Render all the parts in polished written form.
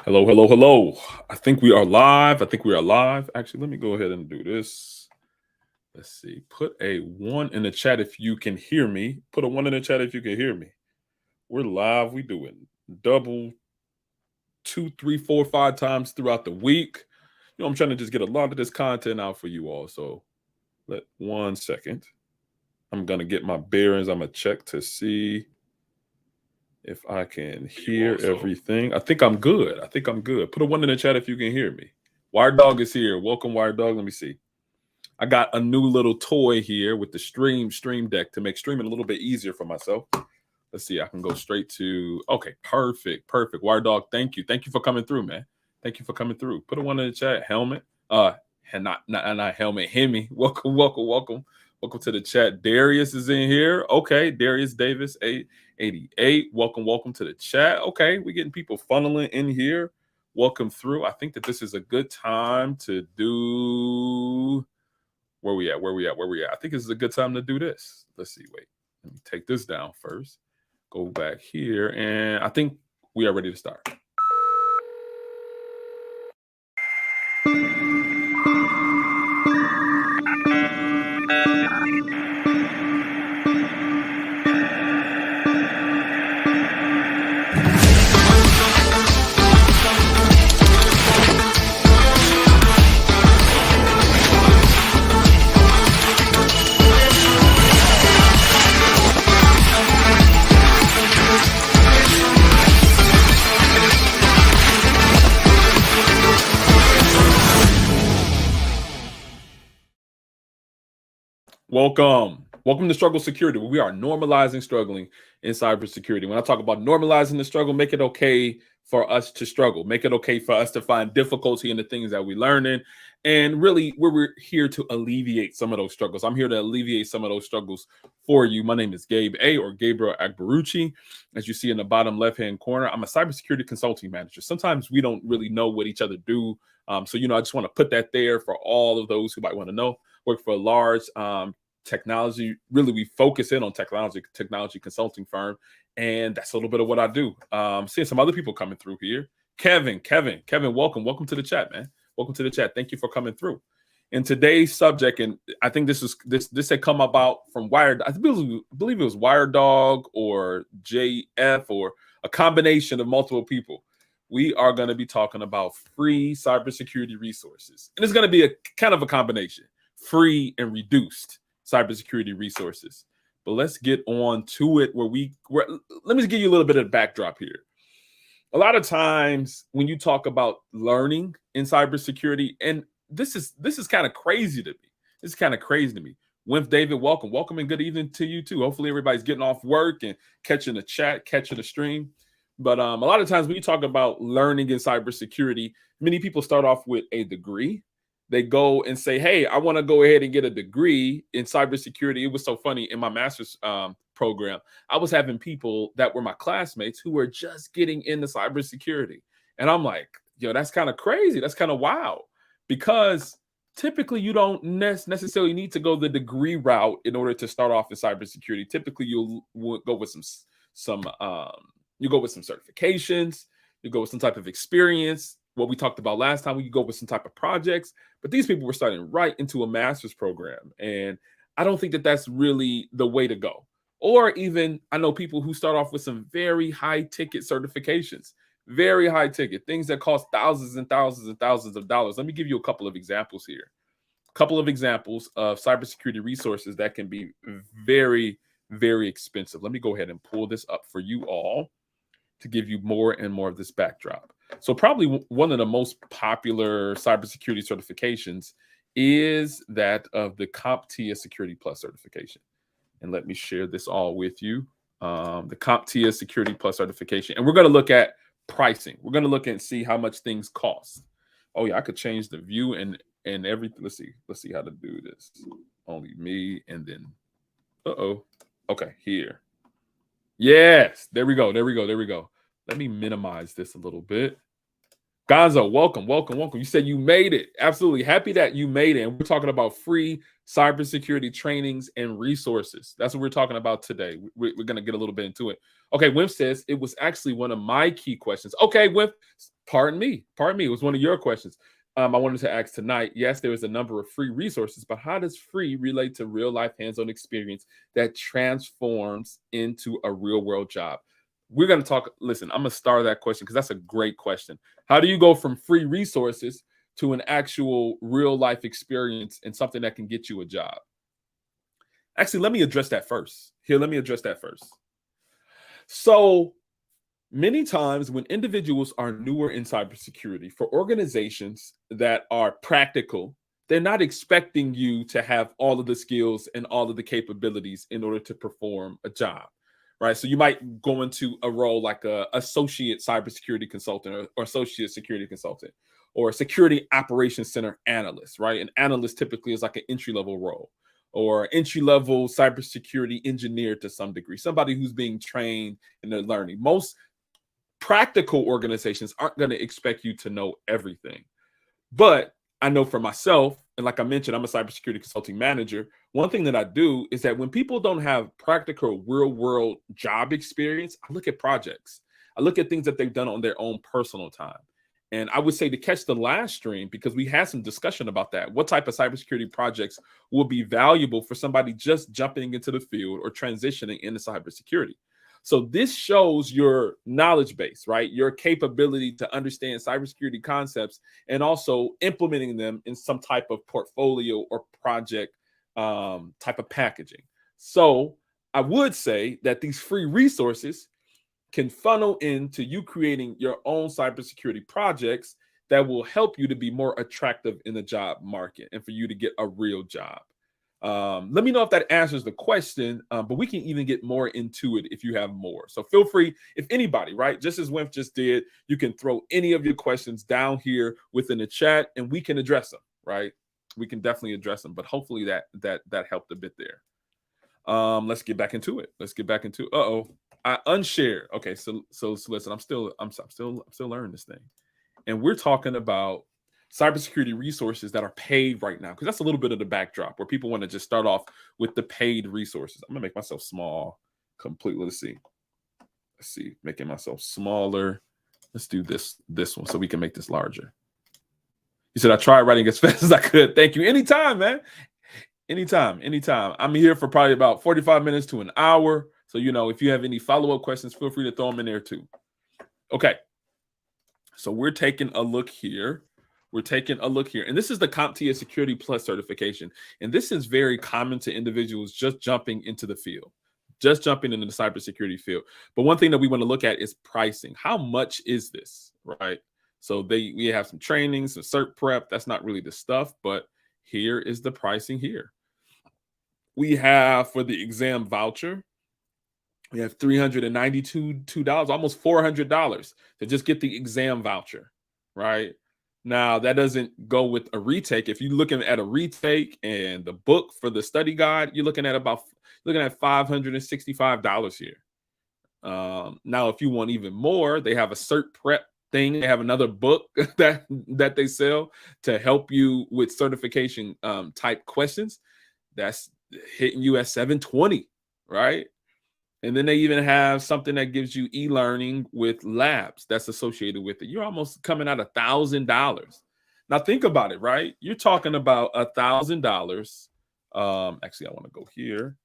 Hello, hello, hello. I think we are live. Actually, let me go ahead and do this. Let's see. Put a one in the chat if you can hear me. Put a one in the chat if you can hear me. We're live. We doing double, two, three, four, five times throughout the week. I'm trying to just get a lot of this content out for you all. So let 1 second. I'm gonna get my bearings. I'm gonna check to see if I can hear everything. I think I'm good. Put a one in the chat if you can hear me. Wired Dog is here. Welcome, Wired Dog. Let me see. I got a new little toy here with the stream deck to make streaming a little bit easier for myself. Let's see. I can go straight to. Okay, perfect. Wired Dog, thank you. Thank you for coming through, man. Thank you for coming through. Put a one in the chat. Helmet. And not helmet. Hemi. Welcome. Welcome to the chat. Darius is in here. Okay, Darius Davis, 888. Welcome to the chat. Okay, we're getting people funneling in here. Welcome through. I think that this is a good time to do. Where we at? I think this is a good time to do this. Let's see. Wait, let me take this down first. Go back here, and I think we are ready to start. Welcome to Struggle Security, where we are normalizing struggling in cybersecurity. When I talk about normalizing the struggle, make it okay for us to struggle. Make it okay for us to find difficulty in the things that we learn in. And really, we're here to alleviate some of those struggles. I'm here to alleviate some of those struggles for you. My name is Gabe A. or Gabriel Agbarucci. As you see in the bottom left-hand corner, I'm a cybersecurity consulting manager. Sometimes we don't really know what each other do. I just want to put that there for all of those who might want to know. Work for a large technology. Really, we focus in on technology consulting firm, and that's a little bit of what I do. Seeing some other people coming through here. Kevin, welcome to the chat, man. Welcome to the chat. Thank you for coming through. In today's subject, and I think this had come about from Wired. I believe it was Wired Dog or JF or a combination of multiple people. We are going to be talking about free cybersecurity resources, and it's going to be a kind of a combination, free and reduced cybersecurity resources. But let's get on to it. Let me give you a little bit of backdrop here. A lot of times when you talk about learning in cybersecurity, and this is kind of crazy to me. Winf David, welcome, and good evening to you too. Hopefully everybody's getting off work and catching the chat, catching the stream. But a lot of times when you talk about learning in cybersecurity, many people start off with a degree. They go and say, hey, I want to go ahead and get a degree in cybersecurity. It was so funny in my master's program. I was having people that were my classmates who were just getting into cybersecurity. And I'm like, that's kind of crazy. That's kind of wild, because typically you don't necessarily need to go the degree route in order to start off in cybersecurity. Typically you'll go with some certifications, you go with some type of experience. What we talked about last time, we could go with some type of projects, but these people were starting right into a master's program. And I don't think that that's really the way to go. Or even I know people who start off with some very high ticket certifications, very high ticket, things that cost thousands and thousands and thousands of dollars. Let me give you a couple of examples here. A couple of examples of cybersecurity resources that can be very, very expensive. Let me go ahead and pull this up for you all to give you more and more of this backdrop. So probably one of the most popular cybersecurity certifications is that of the CompTIA Security Plus certification. And let me share this all with you. The CompTIA Security Plus certification. And we're going to look at pricing. We're going to look and see how much things cost. Oh yeah, I could change the view and everything. Let's see how to do this. Only me and then, okay, here. Yes, there we go. Let me minimize this a little bit. Gonzo, welcome, welcome, welcome. You said you made it. Absolutely happy that you made it. And we're talking about free cybersecurity trainings and resources. That's what we're talking about today. We're going to get a little bit into it. Okay, Wimp says it was actually one of my key questions. Okay, Wimp, pardon me. It was one of your questions. I wanted to ask tonight. Yes, there is a number of free resources, but how does free relate to real life hands-on experience that transforms into a real world job? We're going to talk. Listen, I'm going to start that question because that's a great question. How do you go from free resources to an actual real life experience and something that can get you a job? Actually, let me address that first. So many times when individuals are newer in cybersecurity, for organizations that are practical, they're not expecting you to have all of the skills and all of the capabilities in order to perform a job. Right. So you might go into a role like a associate cybersecurity consultant or associate security consultant or a security operations center analyst. Right. An analyst typically is like an entry level role or entry level cybersecurity engineer to some degree, somebody who's being trained and they're learning. Most practical organizations aren't going to expect you to know everything. But I know for myself, and like I mentioned, I'm a cybersecurity consulting manager. One thing that I do is that when people don't have practical real world job experience, I look at projects. I look at things that they've done on their own personal time. And I would say to catch the last stream, because we had some discussion about that, what type of cybersecurity projects will be valuable for somebody just jumping into the field or transitioning into cybersecurity. So this shows your knowledge base, right? Your capability to understand cybersecurity concepts and also implementing them in some type of portfolio or project type of packaging. So I would say that these free resources can funnel into you creating your own cybersecurity projects that will help you to be more attractive in the job market and for you to get a real job. Let me know if that answers the question, but we can even get more into it if you have more. So feel free, if anybody, right, just as Wimp just did, you can throw any of your questions down here within the chat and we can address them, right? We can definitely address them, but hopefully that helped a bit there. Let's get back into it. I unshared. Okay, so listen, I'm still learning this thing. And we're talking about cybersecurity resources that are paid right now, because that's a little bit of the backdrop where people want to just start off with the paid resources. I'm gonna make myself small completely. Let's see, making myself smaller. Let's do this one so we can make this larger. He said I tried writing as fast as I could. Thank you. Anytime, man. Anytime. I'm here for probably about 45 minutes to an hour. So, if you have any follow-up questions, feel free to throw them in there too. Okay. So we're taking a look here. And this is the CompTIA Security Plus certification. And this is very common to individuals just jumping into the field, just jumping into the cybersecurity field. But one thing that we want to look at is pricing. How much is this, right? So we have some trainings, some cert prep. That's not really the stuff, but here is the pricing here. We have for the exam voucher, we have $392, almost $400 to just get the exam voucher, right? Now, that doesn't go with a retake. If you're looking at a retake and the book for the study guide, you're looking at $565 here. Now, if you want even more, they have a cert prep thing. They have another book that they sell to help you with certification type questions. That's hitting you at $720, right? And then they even have something that gives you e-learning with labs that's associated with it. You're almost coming at $1,000. Now think about it, right? You're talking about $1,000. Actually, I want to go here.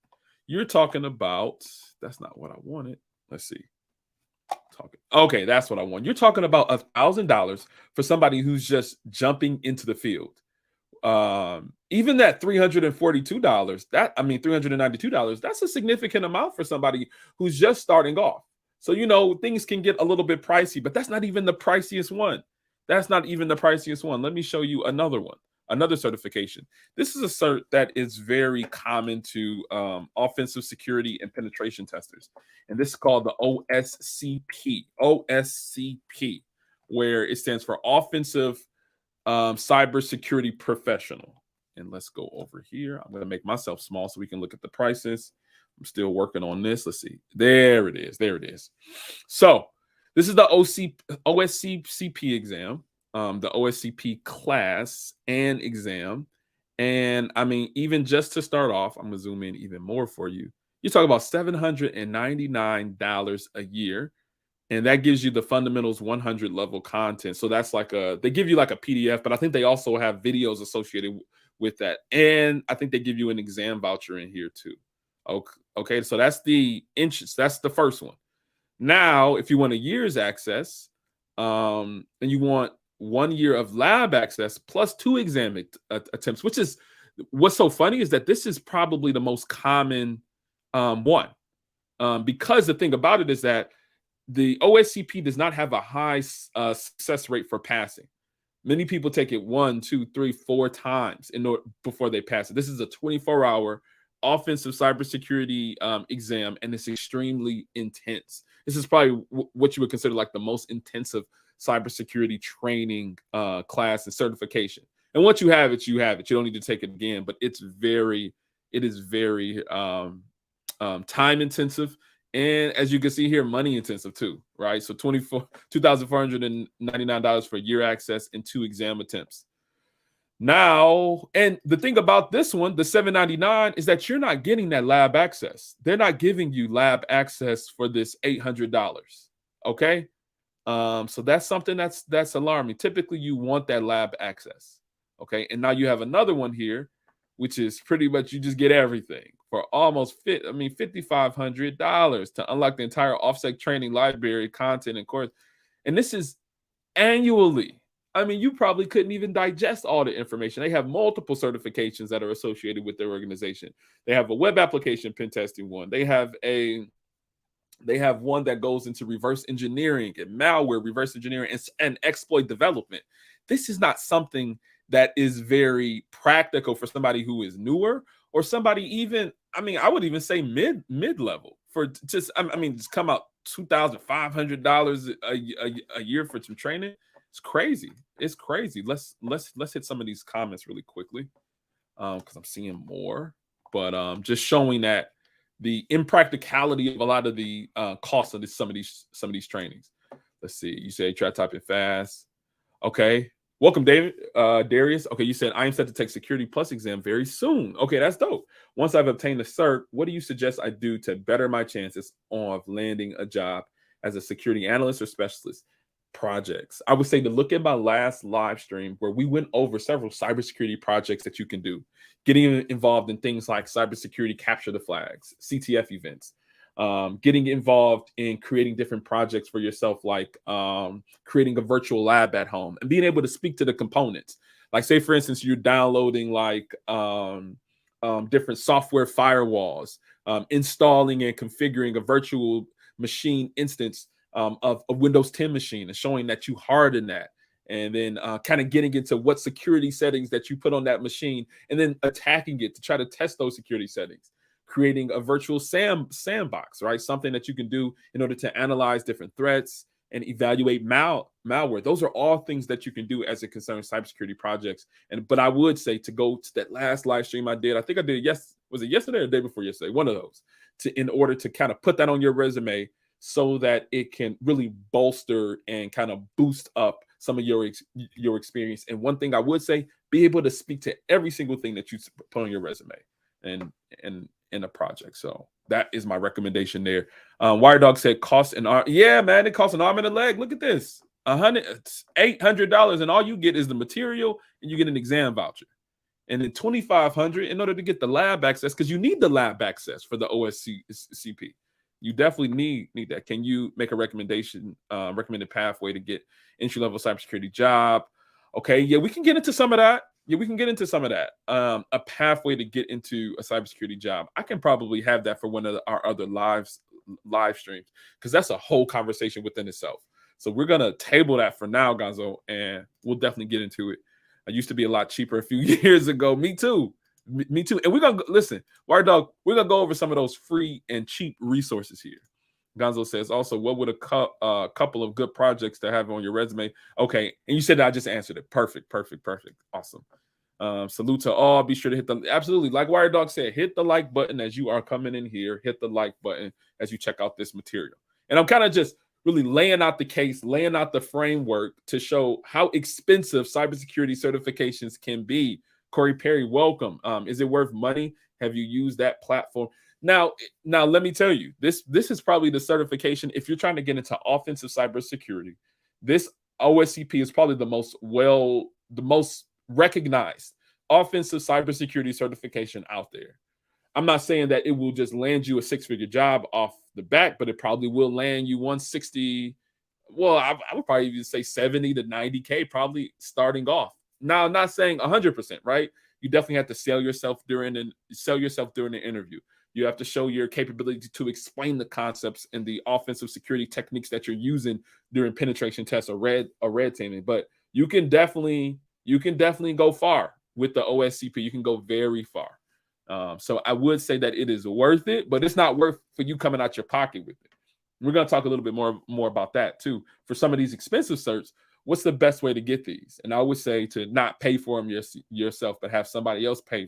You're talking about, that's not what I wanted. Let's see. Okay, that's what I want. You're talking about $1,000 for somebody who's just jumping into the field. Even that $392, $392, that's a significant amount for somebody who's just starting off. So, things can get a little bit pricey, but that's not even the priciest one. Let me show you another one, another certification. This is a cert that is very common to offensive security and penetration testers. And this is called the OSSCP, where it stands for Offensive Cybersecurity Professional. And let's go over here. I'm going to make myself small so we can look at the prices. I'm still working on this. Let's see. There it is. So this is the OSCP exam. the OSCP class and exam. And I mean, even just to start off, I'm gonna zoom in even more for you. You talk about $799 a year, and that gives you the fundamentals 100 level content. So that's like they give you like a PDF, but I think they also have videos associated with that, and I think they give you an exam voucher in here too. Okay, so that's the inches. That's the first one. Now, if you want a year's access, and you want 1 year of lab access plus 2 exam attempts, which is what's so funny is that this is probably the most common one, because the thing about it is that the OSCP does not have a high success rate for passing. Many people take it 1, 2, 3, 4 times before they pass it. This is a 24-hour offensive cybersecurity exam, and it's extremely intense. This is probably what you would consider like the most intensive cybersecurity training class and certification. And once you have it, you have it. You don't need to take it again, but it is very time intensive. And as you can see here, money intensive too, right? So $2,499 for year access and 2 exam attempts. Now, and the thing about this one, the $799, is that you're not getting that lab access. They're not giving you lab access for this $800. Okay. So that's something that's alarming. Typically, you want that lab access. Okay. And now you have another one here, which is pretty much you just get everything for almost $5,500 to unlock the entire OffSec training library, content, and course. And this is annually. I mean, you probably couldn't even digest all the information. They have multiple certifications that are associated with their organization. They have a web application pen testing one. They have one that goes into reverse engineering and malware, reverse engineering, and exploit development. This is not something that is very practical for somebody who is newer or somebody even, I mean, I would even say mid-level for just, I mean, just come out $2,500 a year for some training. It's crazy. It's crazy. Let's hit some of these comments really quickly, because I'm seeing more. But just showing that the impracticality of a lot of the costs of some of these trainings. Let's see. You say try typing fast. Okay. Welcome, David. Darius. Okay, you said I am set to take Security Plus exam very soon. Okay, that's dope. Once I've obtained the cert, what do you suggest I do to better my chances of landing a job as a security analyst or specialist? Projects. I would say to look at my last live stream where we went over several cybersecurity projects that you can do, getting involved in things like cybersecurity capture the flags, CTF events, getting involved in creating different projects for yourself, like creating a virtual lab at home and being able to speak to the components. Like, say, for instance, you're downloading like different software firewalls, installing and configuring a virtual machine instance of a Windows 10 machine and showing that you harden that, and then kind of getting into what security settings that you put on that machine, and then attacking it to try to test those security settings, creating a virtual sandbox, right? Something that you can do in order to analyze different threats and evaluate malware. Those are all things that you can do as it concerns cybersecurity projects. But I would say to go to that last live stream I did, I think I did, was it yesterday or the day before yesterday? One of those, in order to kind of put that on your resume, so that it can really bolster and kind of boost up some of your experience. And one thing I would say, be able to speak to every single thing that you put on your resume and in a project. So that is my recommendation there. Wiredog said cost an arm. Yeah, man, it costs an arm and a leg. Look at this. $800, and all you get is the material, and you get an exam voucher. And then $2,500 in order to get the lab access, because you need the lab access for the OSCP. You definitely need that. Can you make a recommended pathway to get entry-level cybersecurity job? Okay, yeah, we can get into some of that. A pathway to get into a cybersecurity job. I can probably have that for one of our other live streams, because that's a whole conversation within itself. So we're gonna table that for now, Gonzo, and we'll definitely get into it. I used to be a lot cheaper a few years ago. Me too. And we're gonna listen, Wire Dog. We're gonna go over some of those free and cheap resources here. Gonzo says also, what would a couple of good projects to have on your resume? Okay, and you said that I just answered it. Perfect. Awesome. Salute to all. Be sure to hit absolutely, like Wire Dog said, hit the like button as you are coming in here. Hit the like button as you check out this material. And I'm kind of just really laying out the case, laying out the framework to show how expensive cybersecurity certifications can be. Corey Perry, welcome. Is it worth money? Have you used that platform? Now, let me tell you, this is probably the certification. If you're trying to get into offensive cybersecurity, this OSCP is probably the most recognized offensive cybersecurity certification out there. I'm not saying that it will just land you a six-figure job off the bat, but it probably will land you 160. Well, I would probably even say 70 to 90K probably starting off. Now, I'm not saying 100%, right? You definitely have to sell yourself during the interview. You have to show your capability to explain the concepts and the offensive security techniques that you're using during penetration tests or red teaming. But you can definitely go far with the OSCP. You can go very far. So I would say that it is worth it, but it's not worth for you coming out your pocket with it. We're going to talk a little bit more about that too. For some of these expensive certs, what's the best way to get these? And I would say to not pay for them yourself, but have somebody else pay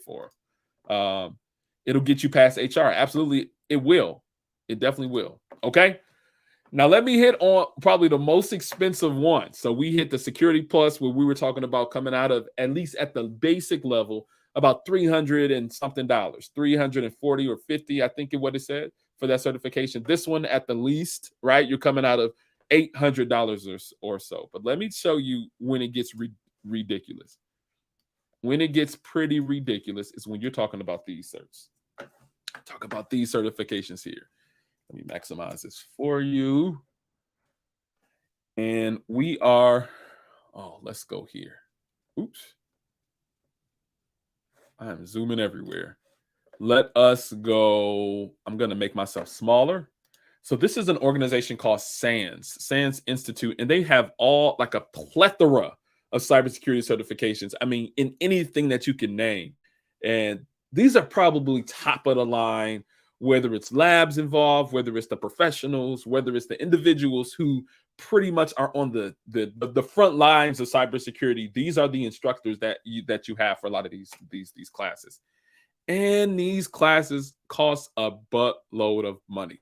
for them. It'll get you past HR. Absolutely, it will. It definitely will. Okay. Now let me hit on probably the most expensive one. So we hit the Security Plus, where we were talking about coming out of, at least at the basic level, about $300 and something, 340 or 50, I think what it said for that certification. This one at the least, right? You're coming out of $800 or so. But let me show you when it gets ridiculous. When it gets pretty ridiculous is when you're talking about these certs. Talk about these certifications here. Let me maximize this for you. And we are, let's go here. Oops. I'm zooming everywhere. Let us go. I'm going to make myself smaller. So this is an organization called SANS Institute, and they have like a plethora of cybersecurity certifications. I mean, in anything that you can name. And these are probably top of the line, whether it's labs involved, whether it's the professionals, whether it's the individuals who pretty much are on the front lines of cybersecurity. These are the instructors that you have for a lot of these classes. And these classes cost a buttload of money.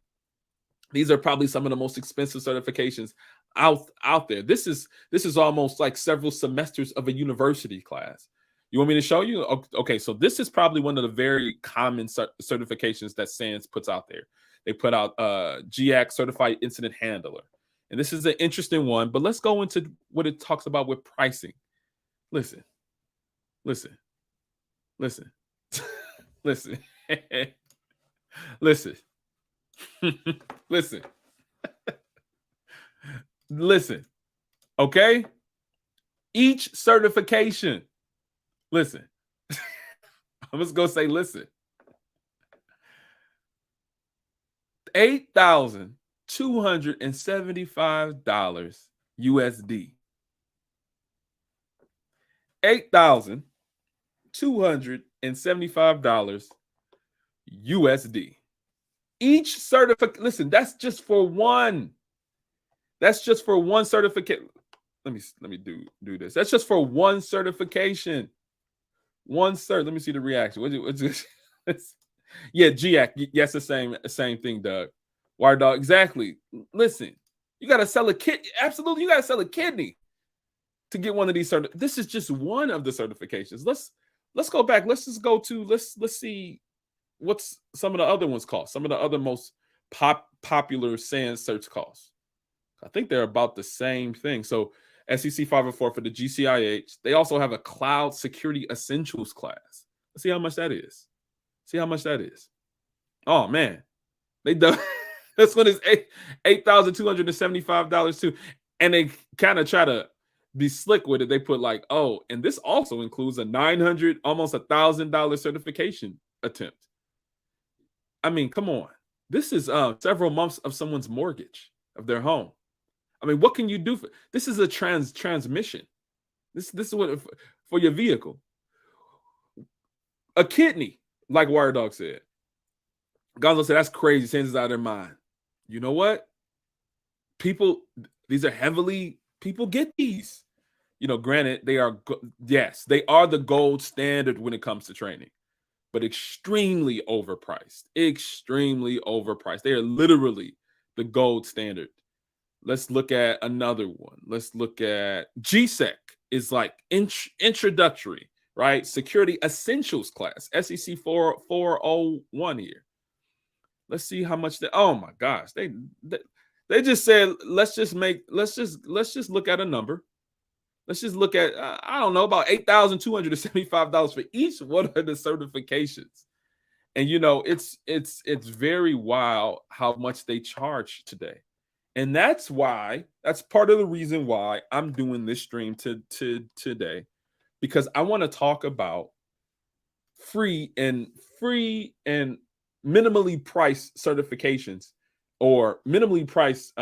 These are probably some of the most expensive certifications out there. This is almost like several semesters of a university class. You want me to show you? Okay, so this is probably one of the very common certifications that SANS puts out there. They put out GIAC, Certified Incident Handler. And this is an interesting one, but let's go into what it talks about with pricing. Listen. Listen. Listen. Listen. Listen. Listen. Okay? Each certification. Listen. I'm just going to say, listen. $8,275 USD. $8,275 USD. Each certificate, listen, that's just for one. That's just for one certificate. Let me do this. That's just for one certification. One cert. Let me see the reaction. Yeah, GIAC. Yes, the same thing, Doug. Wire Dog. Exactly. Listen, you gotta sell a kid. Absolutely, you gotta sell a kidney to get one of these This is just one of the certifications. Let's go back. Let's just go to let's see what's some of the other ones cost. Some of the other most popular SANS certs cost. I think they're about the same thing. So SEC 504 for the GCIH. They also have a Cloud Security Essentials class. Let's see how much that is. See how much that is. Oh man, they done. This one is $8,275 too, and they kind of try to be slick with it. They put like, oh, and this also includes a $900, almost $1,000 certification attempt. I mean, come on. This is several months of someone's mortgage of their home. I mean, what can you do for this? Is a transmission. This is what for your vehicle. A kidney, like Wire Dog said. Gonzo said that's crazy. Sends out of their mind. You know what? People get these. You know, granted, they are the gold standard when it comes to training, but extremely overpriced. Extremely overpriced. They are literally the gold standard Let's look at another one. Let's look at GSEC is like introductory, right? Security Essentials class, SEC 401 here. Let's see how much they, oh my gosh, they just said let's just look at a number. Let's just look at I don't know, about $8,275 for each one of the certifications. And you know, it's very wild how much they charge today. And that's part of the reason why I'm doing this stream today, because I want to talk about free and minimally priced certifications or minimally priced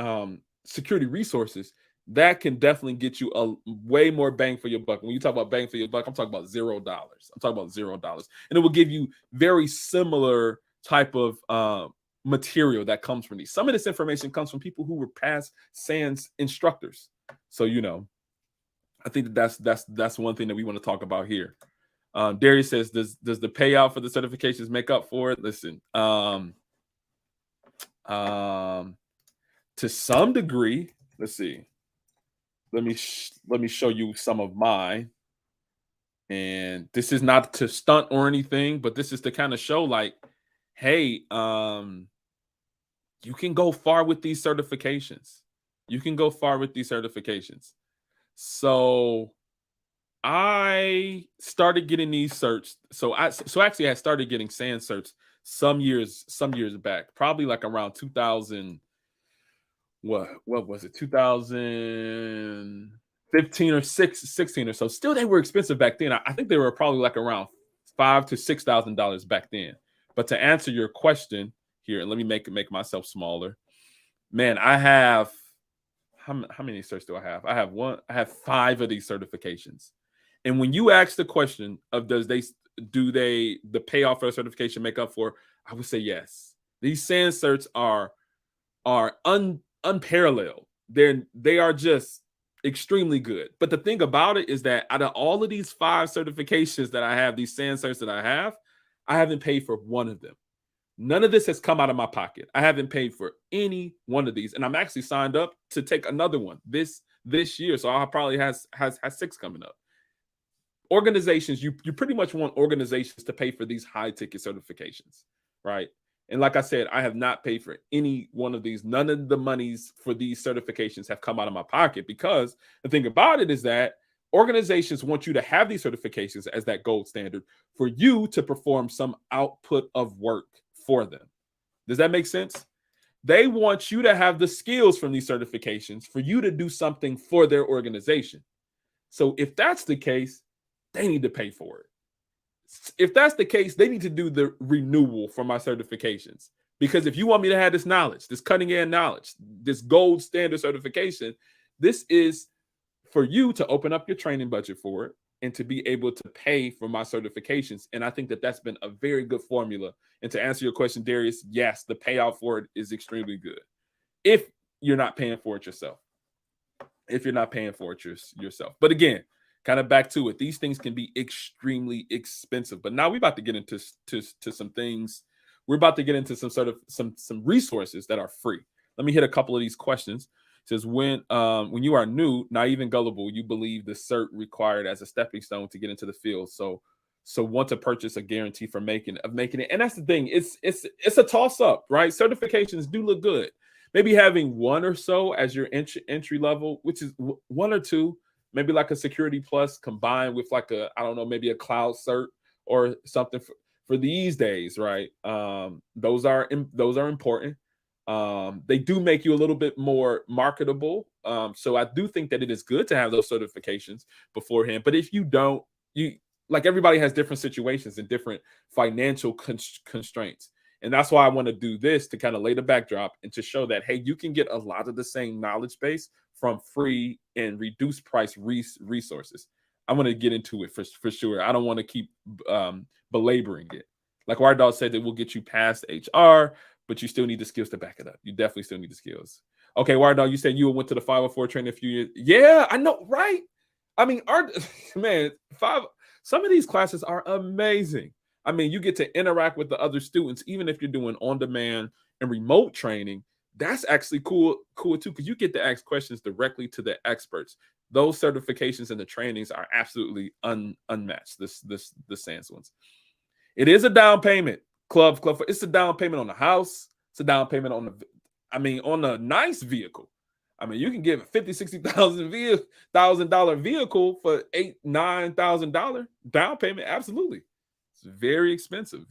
security resources that can definitely get you a way more bang for your buck. When you talk about bang for your buck, I'm talking about $0. I'm talking about $0. And it will give you very similar type of material that comes from these. Some of this information comes from people who were past SANS instructors. So, you know, I think that's one thing that we want to talk about here. Darius says, does the payout for the certifications make up for it? Listen, to some degree, let's see. Let me show you some of mine. And this is not to stunt or anything, but this is to kind of show like, hey, you can go far with these certifications. You can go far with these certifications. So I started getting these certs. So actually I started getting SANS certs some years back, probably like around 2000. What was it? 2015 or 16 or so. Still, they were expensive back then. I think they were probably like around $5,000 to $6,000 back then. But to answer your question here, and let me make myself smaller. Man, I have how many certs do I have? I have 5 of these certifications. And when you ask the question of do the payoff for a certification make up for, I would say yes. These SANS certs are unparalleled. They are just extremely good. But the thing about it is that out of all of these 5 certifications that I have, these SANS certs that I haven't paid for one of them. None of this has come out of my pocket. I haven't paid for any one of these, and I'm actually signed up to take another one this year. So I'll probably has 6 coming up. Organizations, you pretty much want organizations to pay for these high ticket certifications, right? And like I said, I have not paid for any one of these. None of the monies for these certifications have come out of my pocket, because the thing about it is that organizations want you to have these certifications as that gold standard for you to perform some output of work for them. Does that make sense? They want you to have the skills from these certifications for you to do something for their organization. So if that's the case, they need to pay for it. If that's the case, they need to do the renewal for my certifications. Because if you want me to have this knowledge, this cutting edge knowledge, this gold standard certification, this is for you to open up your training budget for it and to be able to pay for my certifications. And I think that that's been a very good formula. And to answer your question, Darius, yes, the payout for it is extremely good if you're not paying for it yourself. If you're not paying for it yourself. But again, kind of back to it, these things can be extremely expensive. But now we're about to get into some things. We're about to get into some sort of some resources that are free. Let me hit a couple of these questions. It says, when you are new, naive, and gullible, you believe the cert required as a stepping stone to get into the field. So want to purchase a guarantee for making it. And that's the thing. It's a toss up, right? Certifications do look good. Maybe having one or so as your entry level, which is 1 or 2, maybe like a security plus combined with like a, I don't know, maybe a cloud cert or something for these days, right? Those are important. They do make you a little bit more marketable. So I do think that it is good to have those certifications beforehand. But if you don't, like, everybody has different situations and different financial constraints. And that's why I want to do this, to kind of lay the backdrop and to show that, hey, you can get a lot of the same knowledge base from free and reduced price resources. I'm going to get into it for sure. I don't want to keep belaboring it. Like Wired Dog said, that will get you past HR, but you still need the skills to back it up. You definitely still need the skills. Okay, Wired Dog, you said you went to the 504 training a few years. Yeah, I know, right? I mean, some of these classes are amazing. I mean, you get to interact with the other students, even if you're doing on-demand and remote training. That's actually cool too, because you get to ask questions directly to the experts. Those certifications and the trainings are absolutely unmatched. The SANS ones. It is a down payment, club. It's a down payment on the house. It's a down payment on on a nice vehicle. I mean, you can give a $50,000-$60,000 vehicle for $8,000-$9,000 down payment. Absolutely. It's very expensive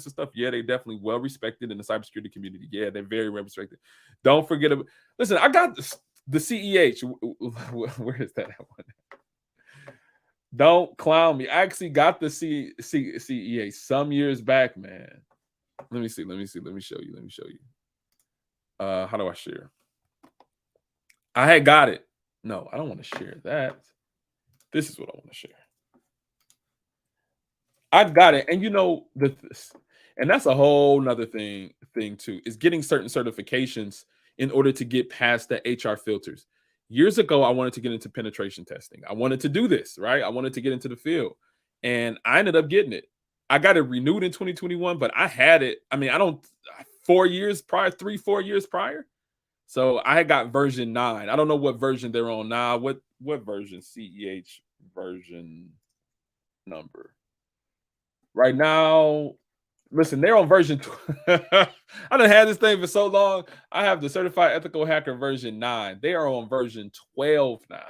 stuff. Yeah, they definitely well respected in the cybersecurity community. Yeah, they're very well respected. Don't forget about. Listen, I got the CEH. Where is that one? Don't clown me. I actually got the CEH some years back, man. Let me see. Let me show you. How do I share? I had got it. No, I don't want to share that. This is what I want to share. I got it. And you know, and that's a whole nother thing too, is getting certain certifications in order to get past the HR filters. Years ago, I wanted to get into penetration testing. I wanted to do this, right? I wanted to get into the field. And I ended up getting it. I got it renewed in 2021, but I had it. I mean, I don't 4 years prior, 3-4 years prior. So I had got version 9. I don't know what version they're on now. What version? CEH version number. Right now, listen, they're on version. I done had this thing for so long. I have the certified ethical hacker version 9. They are on version 12 now.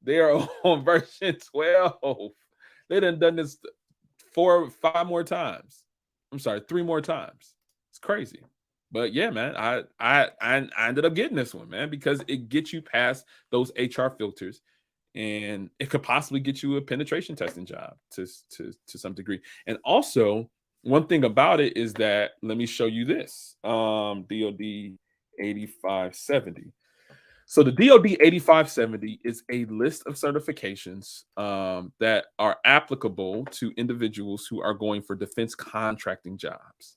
They are on version 12. They done this 5 more times. I'm sorry, 3 more times. It's crazy. But yeah, man, I ended up getting this one, man, because it gets you past those HR filters, and it could possibly get you a penetration testing job to some degree. And also, one thing about it is that, let me show you this. DoD 8570. So the DoD 8570 is a list of certifications that are applicable to individuals who are going for defense contracting jobs.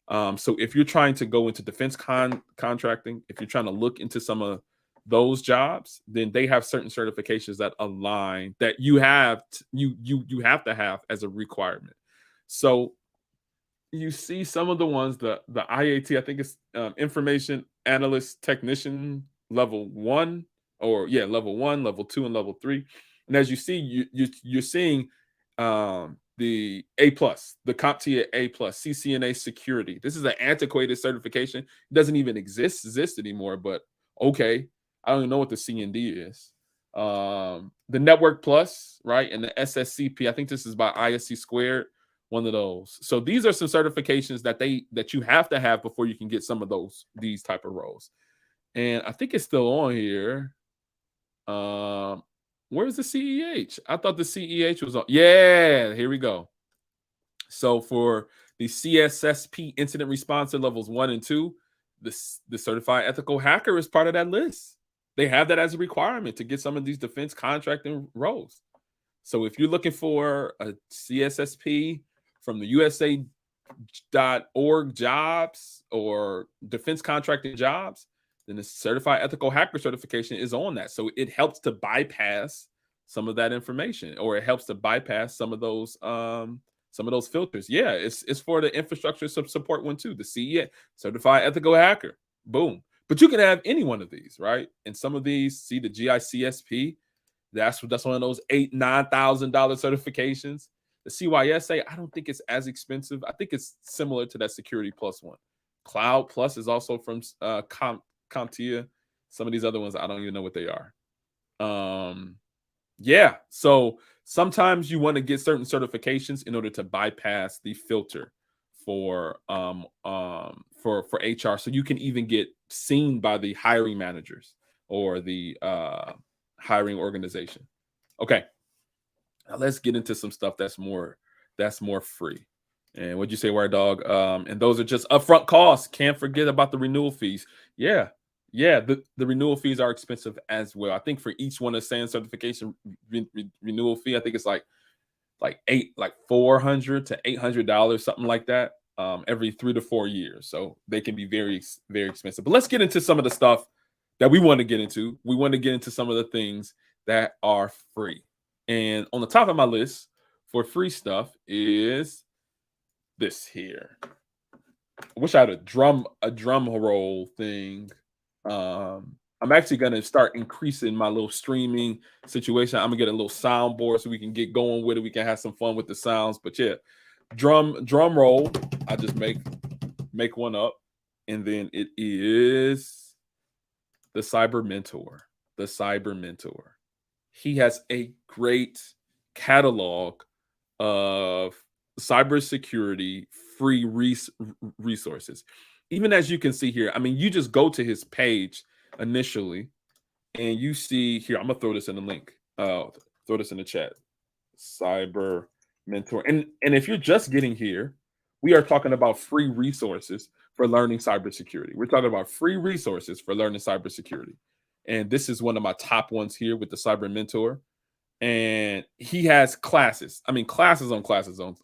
So if you're trying to go into defense contracting, if you're trying to look into some of those jobs, then they have certain certifications that align that you have you have to have as a requirement. So you see some of the ones, the IAT, I think it's information analyst technician level 1, or yeah, level 1, level 2, and level 3. And as you see, you're seeing the A+, the CompTIA A+, CCNA security. This is an antiquated certification. It doesn't even exist anymore, but okay. I don't even know what the CND is. The Network Plus, right? And the SSCP. I think this is by ISC squared, one of those. So these are some certifications that you have to have before you can get some of these type of roles. And I think it's still on here. Where's the CEH? I thought the CEH was on. Yeah, here we go. So for the CSSP incident response at levels 1 and 2, the certified ethical hacker is part of that list. They have that as a requirement to get some of these defense contracting roles. So if you're looking for a CSSP from the USA.org jobs or defense contracting jobs, then the certified ethical hacker certification is on that. So it helps to bypass some of that information, or it helps to bypass some of those filters. Yeah, it's for the infrastructure support one too. The CE, certified ethical hacker. Boom. But you can have any one of these, right? And some of these, see the GICSP, that's one of those $8,000-$9,000 certifications. The CYSA, I don't think it's as expensive. I think it's similar to that Security Plus one. Cloud Plus is also from CompTIA. Some of these other ones, I don't even know what they are. Yeah, so sometimes you want to get certain certifications in order to bypass the filter for HR, so you can even get seen by the hiring managers or the hiring organization. Okay, now let's get into some stuff that's more free. And what'd you say, Wire Dog? And those are just upfront costs. Can't forget about the renewal fees. Yeah, the renewal fees are expensive as well. I think for each one of SANS certification renewal fee, I think it's like $400 to $800, something like that, every 3 to 4 years. So they can be very, very expensive. But let's get into some of the stuff that we want to get into. We want to get into some of the things that are free. And on the top of my list for free stuff is this here. wish I had a drum roll thing. I'm actually gonna start increasing my little streaming situation. I'm gonna get a little soundboard so we can get going with it. We can have some fun with the sounds. But yeah, drum roll. I just make one up, and then it is the Cyber Mentor. The Cyber Mentor. He has a great catalog of cybersecurity free resources. Even as you can see here, I mean, you just go to his page initially, and you see here. I'm gonna throw this in the link. Throw this in the chat. Cyber Mentor, and if you're just getting here, we are talking about free resources for learning cybersecurity. We're talking about free resources for learning cybersecurity, and this is one of my top ones here with the Cyber Mentor. And he has classes. I mean, classes on classes on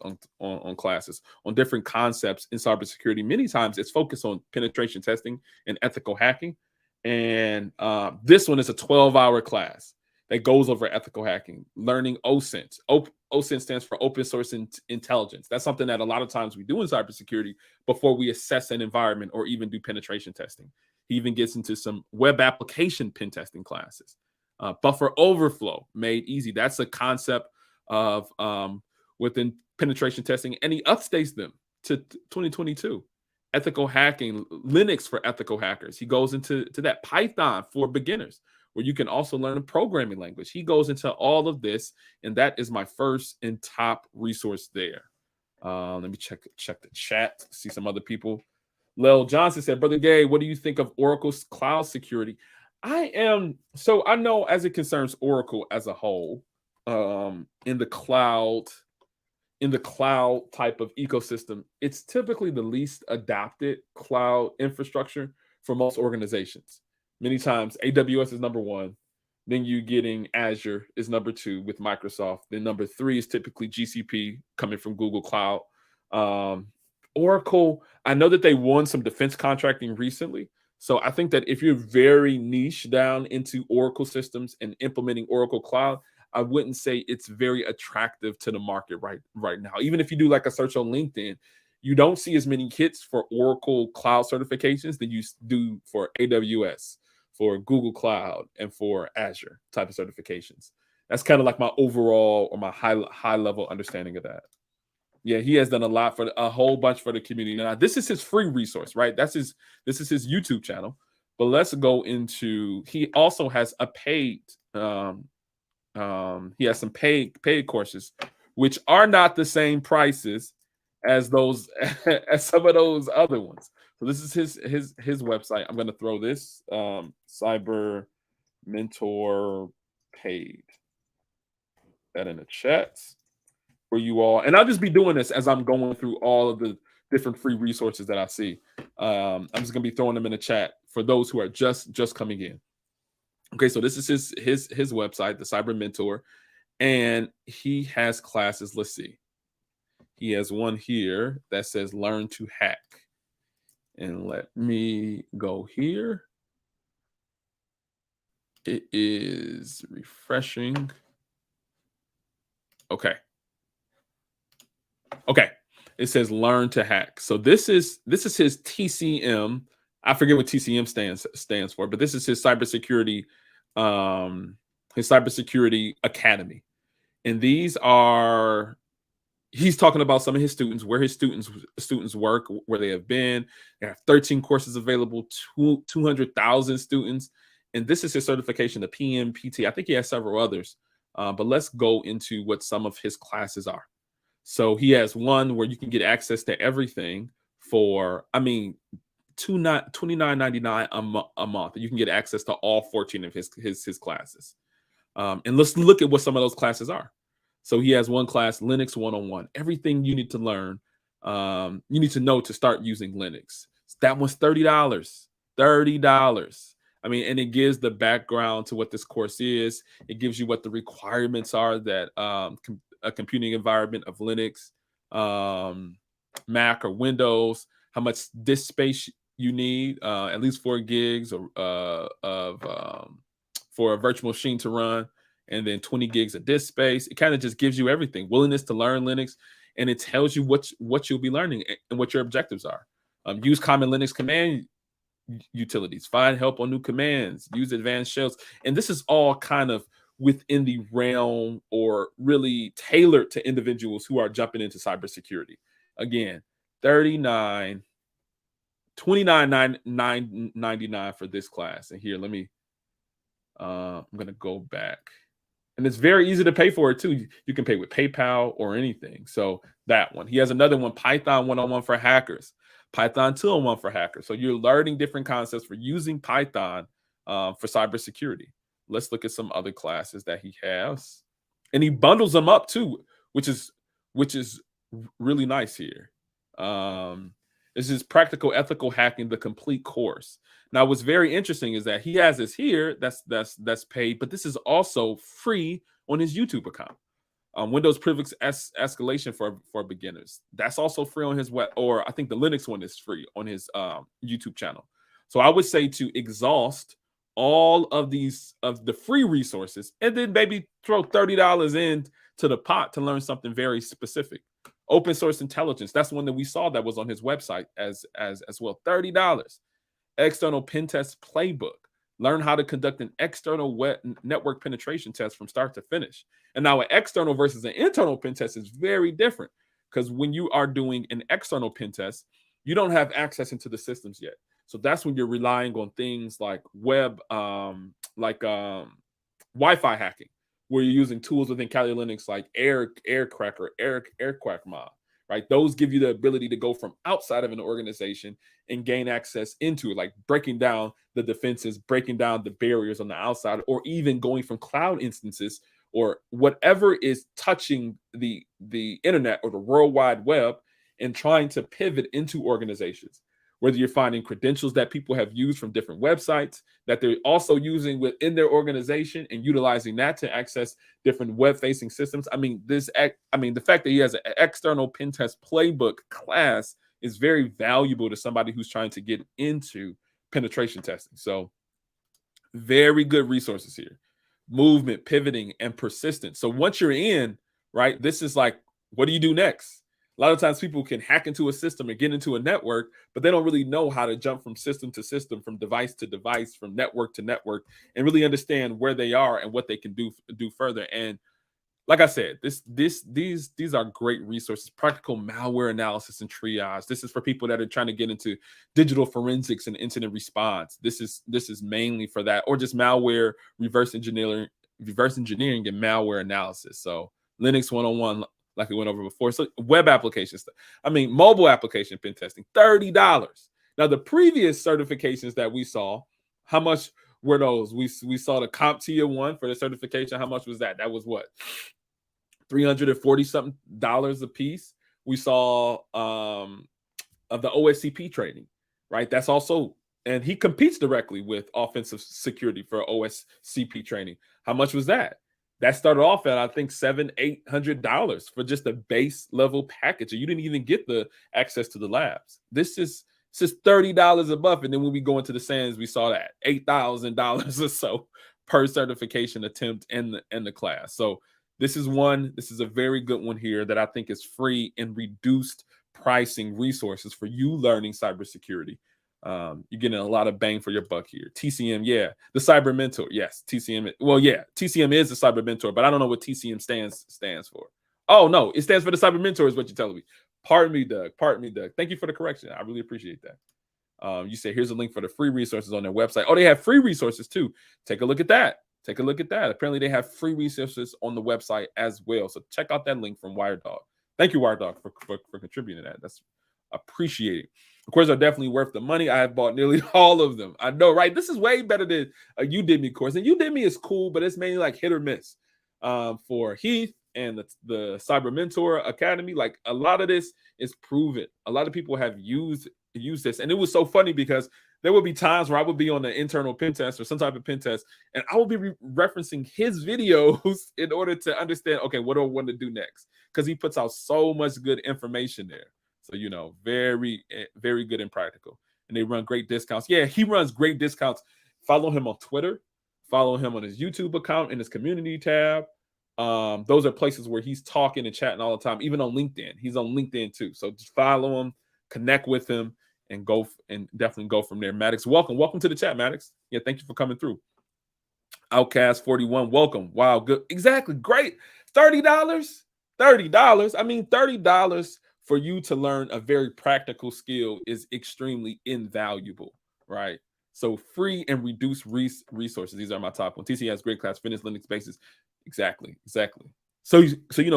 classes on different concepts in cybersecurity. Many times it's focused on penetration testing and ethical hacking. And this one is a 12-hour class that goes over ethical hacking, learning OSINT. OSINT stands for open source intelligence. That's something that a lot of times we do in cybersecurity before we assess an environment or even do penetration testing. He even gets into some web application pen testing classes. Buffer overflow made easy. That's a concept of within penetration testing, and he updates them to 2022. Ethical hacking, Linux for ethical hackers. He goes into that. Python for beginners, where you can also learn a programming language. He goes into all of this, and that is my first and top resource there. Let me check the chat, see some other people. Lel Johnson said, Brother Gay, what do you think of Oracle's cloud security? I know as it concerns Oracle as a whole, in the cloud type of ecosystem, it's typically the least adopted cloud infrastructure for most organizations. Many times AWS is number one, then you getting Azure is number two with Microsoft, then number three is typically GCP coming from Google Cloud. Oracle, I know that they won some defense contracting recently. So I think that if you're very niche down into Oracle systems and implementing Oracle Cloud, I wouldn't say it's very attractive to the market right now. Even if you do like a search on LinkedIn, you don't see as many hits for Oracle Cloud certifications than you do for AWS, for Google Cloud, and for Azure type of certifications. That's kind of like my overall or my high level understanding of that. Yeah, he has done a whole bunch for the community. Now, this is his free resource, right? This is his YouTube channel. But let's go into. He also has a paid. He has some paid courses, which are not the same prices as those as some of those other ones. So this is his website. I'm going to throw this Cyber Mentor paid that in the chat for you all, and I'll just be doing this as I'm going through all of the different free resources that I see. I'm just gonna be throwing them in the chat for those who are just coming in. Okay, so this is his website, the Cyber Mentor, and he has classes. Let's see, he has one here that says "Learn to Hack," and let me go here. It is refreshing. Okay. It says learn to hack. So this is his TCM. I forget what TCM stands for, but this is his cybersecurity academy. And these are, he's talking about some of his students, where his students work, where they have been. They have 13 courses available, 200,000 students. And this is his certification, the PMPT. I think he has several others. But let's go into what some of his classes are. So he has one where you can get access to everything for, $29.99 a month. You can get access to all 14 of his classes. And let's look at what some of those classes are. So he has one class, Linux 101, everything you need to learn. You need to know to start using Linux. That one's $30. $30. And it gives the background to what this course is. It gives you what the requirements are that a computing environment of Linux, Mac or Windows, how much disk space you need, at least 4 gigs for a virtual machine to run, and then 20 gigs of disk space. It kind of just gives you everything, willingness to learn Linux, and it tells you what you'll be learning and what your objectives are. Use common Linux command utilities, find help on new commands, use advanced shells. And this is all kind of within the realm or really tailored to individuals who are jumping into cybersecurity. Again, 39, 29.99 for this class. And here, let me, I'm going to go back. And it's very easy to pay for it too. You can pay with PayPal or anything. So that one. He has another one, Python 101 for hackers, Python 201 for hackers. So you're learning different concepts for using Python for cybersecurity. Let's look at some other classes that he has. And he bundles them up too, which is really nice here. This is practical ethical hacking, the complete course. Now, what's very interesting is that he has this here that's paid, but this is also free on his YouTube account. Windows privilege escalation for beginners. That's also free on his web, or I think the Linux one is free on his YouTube channel. So I would say to exhaust all of these of the free resources, and then maybe throw $30 in to the pot to learn something very specific. Open source intelligence. That's one that we saw that was on his website as well. $30. External pen test playbook. Learn how to conduct an external network penetration test from start to finish. And now an external versus an internal pen test is very different, because when you are doing an external pen test, you don't have access into the systems yet. So that's when you're relying on things like Wi-Fi hacking, where you're using tools within Kali Linux like Aircrack or Airquack mod, right? Those give you the ability to go from outside of an organization and gain access into it, like breaking down the defenses, breaking down the barriers on the outside, or even going from cloud instances or whatever is touching the internet or the World Wide Web and trying to pivot into organizations. Whether you're finding credentials that people have used from different websites that they're also using within their organization and utilizing that to access different web-facing systems. The fact that he has an external pen test playbook class is very valuable to somebody who's trying to get into penetration testing. So very good resources here. Movement, pivoting, and persistence. So once you're in, right, this is like, what do you do next? A lot of times people can hack into a system and get into a network, but they don't really know how to jump from system to system, from device to device, from network to network, and really understand where they are and what they can do further. And like I said, these are great resources. Practical malware analysis and triage. This is for people that are trying to get into digital forensics and incident response. This is mainly for that, or just malware reverse engineering and malware analysis. So Linux 101, like we went over before. So web application stuff. Mobile application pen testing, $30. Now, the previous certifications that we saw, how much were those? We saw the CompTIA one for the certification. How much was that? That was what? $340 something a piece. We saw of the OSSCP training, right? That's also, and he competes directly with offensive security for OSSCP training. How much was that? That started off at, I think, $700-800 for just a base level package. And you didn't even get the access to the labs. This is $30 a month. And then when we go into the SANS, we saw that $8,000 or so per certification attempt in the class. So this is a very good one here that I think is free and reduced pricing resources for you learning cybersecurity. You're getting a lot of bang for your buck here. TCM, yeah. The Cyber Mentor, yes. TCM, well, yeah. TCM is the Cyber Mentor, but I don't know what TCM stands for. Oh, no, it stands for the Cyber Mentor is what you're telling me. Pardon me, Doug. Thank you for the correction. I really appreciate that. You say, here's a link for the free resources on their website. Oh, they have free resources too. Take a look at that. Apparently, they have free resources on the website as well. So check out that link from WireDog. Thank you, WireDog, for contributing to that. That's appreciated. Of course, are definitely worth the money. I have bought nearly all of them. I know, right? This is way better than a Udemy course. And Udemy is cool, but it's mainly like hit or miss. For Heath and the Cyber Mentor Academy, like a lot of this is proven. A lot of people have used this. And it was so funny because there would be times where I would be on an internal pen test or some type of pen test, and I would be referencing his videos in order to understand, okay, what do I want to do next? Because he puts out so much good information there. So, very, very good and practical. And they run great discounts. Yeah, he runs great discounts. Follow him on Twitter. Follow him on his YouTube account in his community tab. Those are places where he's talking and chatting all the time, even on LinkedIn. He's on LinkedIn too. So just follow him, connect with him, and definitely go from there. Maddox, welcome to the chat, Maddox. Yeah, thank you for coming through. Outcast 41, welcome. Wow, good, exactly, great. $30. I mean, $30 for you to learn a very practical skill is extremely invaluable, right? So free and reduced resources. These are my top ones. TC has great class, fitness, Linux basis. Exactly. So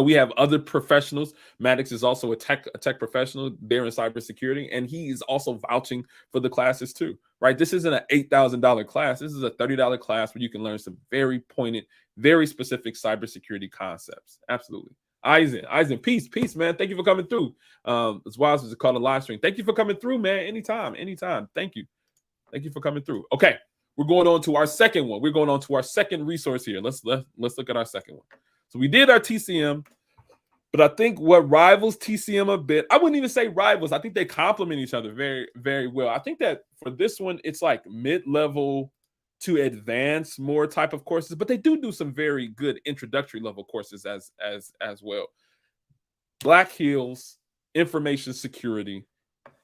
we have other professionals. Maddox is also a tech professional there in cybersecurity, and he is also vouching for the classes too, right? This isn't an $8,000 class. This is a $30 class where you can learn some very pointed, very specific cybersecurity concepts. Absolutely. Eisen, peace, man. Thank you for coming through. As well as called a live stream. Thank you for coming through, man. Anytime. Thank you for coming through. Okay, we're going on to our second one. We're going on to our second resource here. Let's look at our second one. So we did our TCM, but I think what rivals TCM a bit, I wouldn't even say rivals. I think they complement each other very, very well. I think that for this one, it's like mid-level to advanced more type of courses, but they do some very good introductory level courses as well. Black Hills Information Security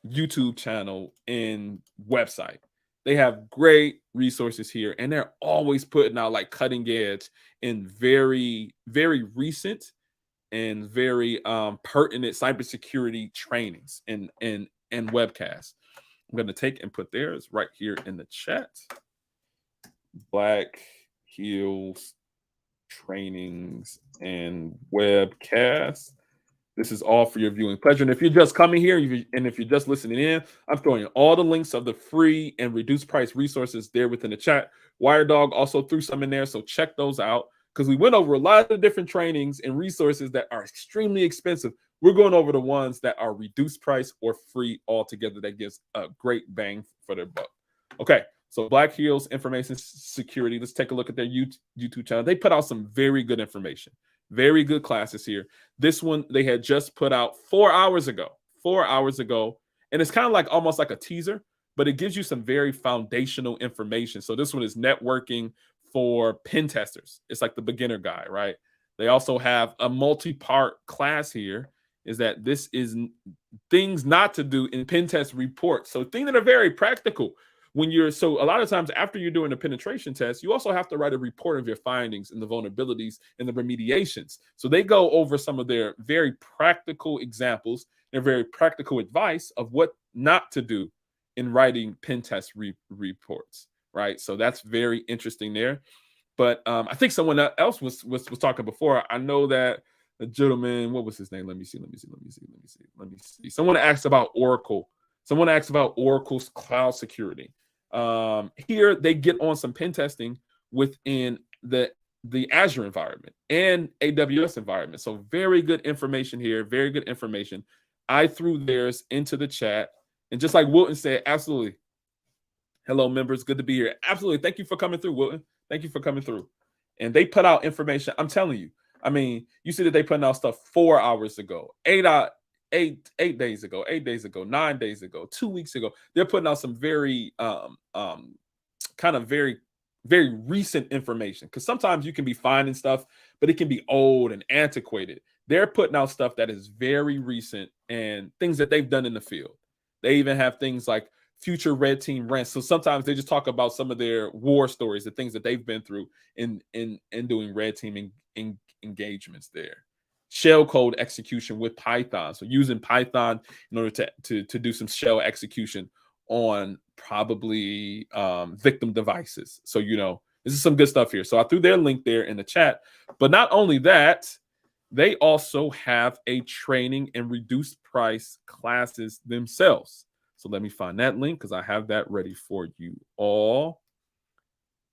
YouTube channel and website. They have great resources here, and they're always putting out like cutting edge and very, very recent and very pertinent cybersecurity trainings and webcasts. I'm going to take and put theirs right here in the chat. Black Hills trainings and webcasts. This is all for your viewing pleasure. And if you're just coming here and if you're just listening in, I'm throwing all the links of the free and reduced price resources there within the chat. WireDog also threw some in there, so check those out because we went over a lot of different trainings and resources that are extremely expensive. We're going over the ones that are reduced price or free altogether. That gives a great bang for their buck. Okay, so Black Hills Information Security. Let's take a look at their YouTube channel. They put out some very good information. Very good classes here. This one they had just put out 4 hours ago. And it's kind of like almost like a teaser, but it gives you some very foundational information. So this one is networking for pen testers. It's like the beginner guide, right? They also have a multi-part class here. Is that this is things not to do in pen test reports. So things that are very practical. So a lot of times after you're doing a penetration test, you also have to write a report of your findings and the vulnerabilities and the remediations. So they go over some of their very practical examples, their very practical advice of what not to do in writing pen test reports, right? So that's very interesting there. But I think someone else was talking before. I know that the gentleman, what was his name? Let me see. Someone asked about Oracle. Someone asked about Oracle's cloud security. Here they get on some pen testing within the Azure environment and AWS environment. So very good information here. Very good information. I threw theirs into the chat. And just like Wilton said, absolutely. Hello, members. Good to be here. Absolutely. Thank you for coming through, Wilton. Thank you for coming through. And they put out information. I'm telling you. I mean, you see that they putting out stuff 4 hours ago, 8 days ago, 8 days ago, 9 days ago, 2 weeks ago. They're putting out some very kind of very, very recent information, because sometimes you can be finding stuff, but it can be old and antiquated. They're putting out stuff that is very recent and things that they've done in the field. They even have things like future red team rants. So sometimes they just talk about some of their war stories, the things that they've been through in doing red team engagements there. Shell code execution with Python. So using Python in order to do some shell execution on probably victim devices. So, this is some good stuff here. So I threw their link there in the chat. But not only that, they also have a training and reduced price classes themselves. So let me find that link because I have that ready for you all.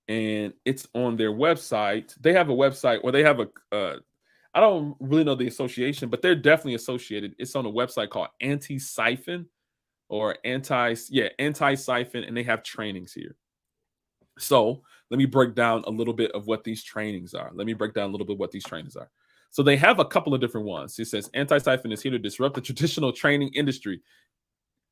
And it's on their website. They have a website, or they have I don't really know the association, but they're definitely associated. It's on a website called AntiSiphon or AntiSiphon, and they have trainings here. So let me break down a little bit of what these trainings are. So they have a couple of different ones. It says AntiSiphon is here to disrupt the traditional training industry.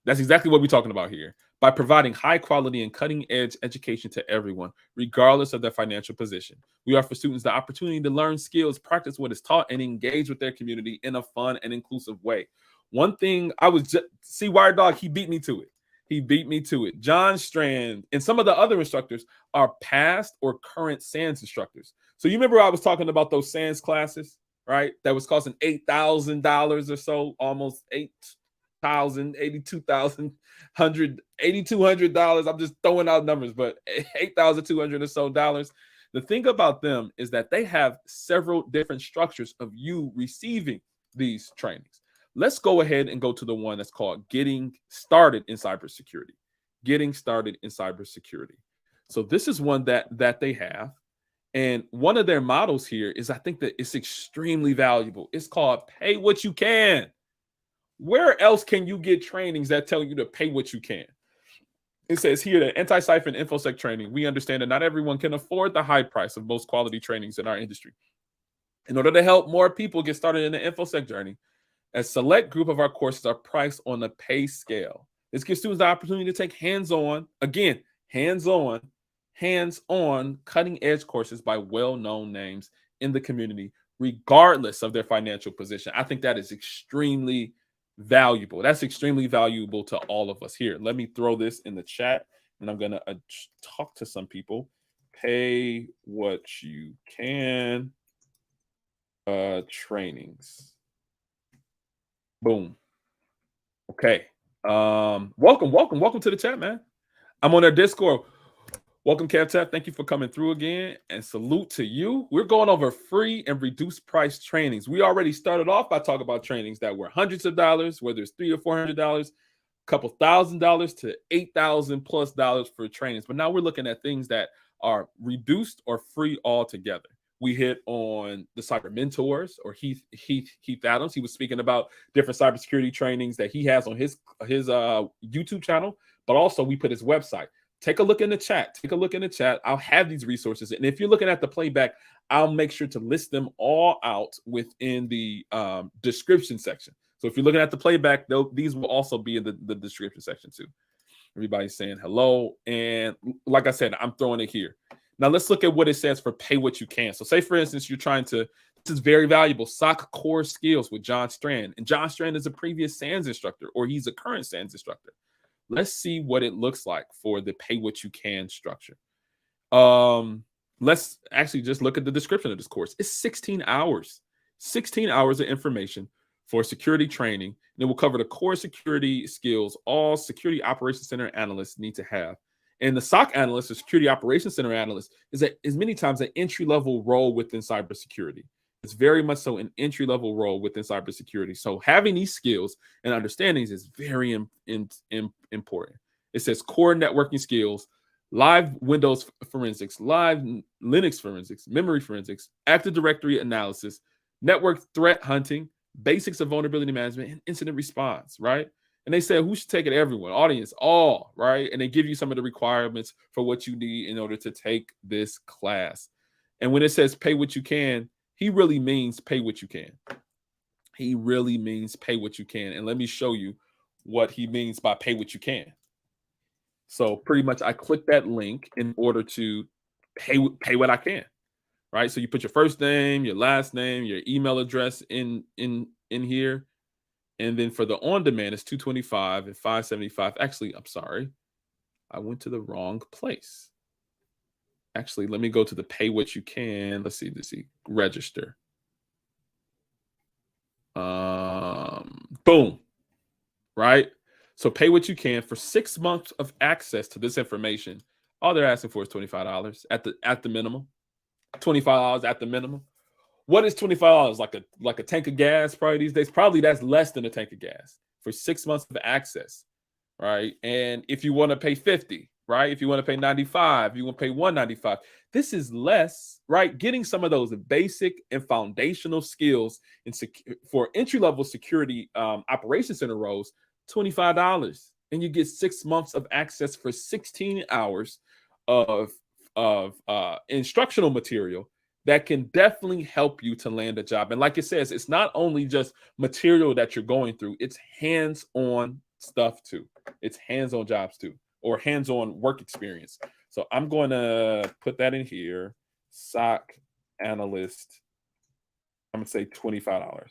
That's exactly what we're talking about here. By providing high quality and cutting edge education to everyone, regardless of their financial position. We offer students the opportunity to learn skills, practice what is taught, and engage with their community in a fun and inclusive way. One thing I was see Wired Dog, he beat me to it. He beat me to it. John Strand and some of the other instructors are past or current SANS instructors. So you remember I was talking about those SANS classes, right? That was costing $8,000 or so, almost $8,000, $8,200. I'm just throwing out numbers, but $8,200 or so dollars. The thing about them is that they have several different structures of you receiving these trainings. Let's go ahead and go to the one that's called Getting Started in Cybersecurity. Getting Started in Cybersecurity. So this is one that they have. And one of their models here is, I think that it's extremely valuable. It's called Pay What You Can. Where else can you get trainings that tell you to pay what you can? It says here that AntiSpike and InfoSec training, we understand that not everyone can afford the high price of most quality trainings in our industry. In order to help more people get started in the InfoSec journey, a select group of our courses are priced on the pay scale. This gives students the opportunity to take hands-on, again, hands-on cutting-edge courses by well-known names in the community, regardless of their financial position. I think that is extremely valuable. That's extremely valuable to all of us here. Let me throw this in the chat, and I'm going to talk to some people. Pay what you can. Trainings. Boom. Okay. Welcome to the chat, man. I'm on their Discord. Welcome, CompTIA. Thank you for coming through again, and salute to you. We're going over free and reduced price trainings. We already started off by talking about trainings that were hundreds of dollars, whether it's $300 or $400, a couple $1,000 to $8,000+ for trainings. But now we're looking at things that are reduced or free altogether. We hit on the cyber mentors, or Heath Adams. He was speaking about different cybersecurity trainings that he has on his YouTube channel, but also we put his website. Take a look in the chat. I'll have these resources. And if you're looking at the playback, I'll make sure to list them all out within the description section. So if you're looking at the playback, these will also be in the description section too. Everybody's saying hello. And like I said, I'm throwing it here. Now let's look at what it says for pay what you can. So say, for instance, you're trying to, this is very valuable, SOC core skills with John Strand. And John Strand is a previous SANS instructor, or he's a current SANS instructor. Let's see what it looks like for the pay what you can structure. Let's actually just look at the description of this course. It's 16 hours of information for security training. And it will cover the core security skills all Security Operations Center analysts need to have. And the SOC analyst, or Security Operations Center analyst, is many times an entry-level role within cybersecurity. It's very much so an entry-level role within cybersecurity. So having these skills and understandings is very important. It says core networking skills, live Windows forensics, live Linux forensics, memory forensics, Active Directory analysis, network threat hunting, basics of vulnerability management, and incident response, right? And they said, who should take it? Everyone, audience, all, right? And they give you some of the requirements for what you need in order to take this class. And when it says pay what you can, he really means pay what you can. He really means pay what you can. And let me show you what he means by pay what you can. So pretty much I click that link in order to pay what I can, right? So you put your first name, your last name, your email address in here. And then for the on-demand, it's $225 and $575. Actually, I'm sorry. I went to the wrong place. Actually, let me go to the pay what you can. Let's see, register. Boom. Right? So pay what you can for 6 months of access to this information. All they're asking for is $25 at the minimum. $25 at the minimum. What is $25? Like a tank of gas probably these days? Probably that's less than a tank of gas for 6 months of access, right? And if you want to pay 50, right? If you want to pay 95, you want to pay 195. This is less, right? Getting some of those basic and foundational skills for entry-level security operations center roles, $25. And you get 6 months of access for 16 hours of instructional material that can definitely help you to land a job. And like it says, it's not only just material that you're going through, it's hands-on stuff too. It's hands-on jobs too, or hands-on work experience. So I'm going to put that in here. SOC analyst, I'm going to say $25.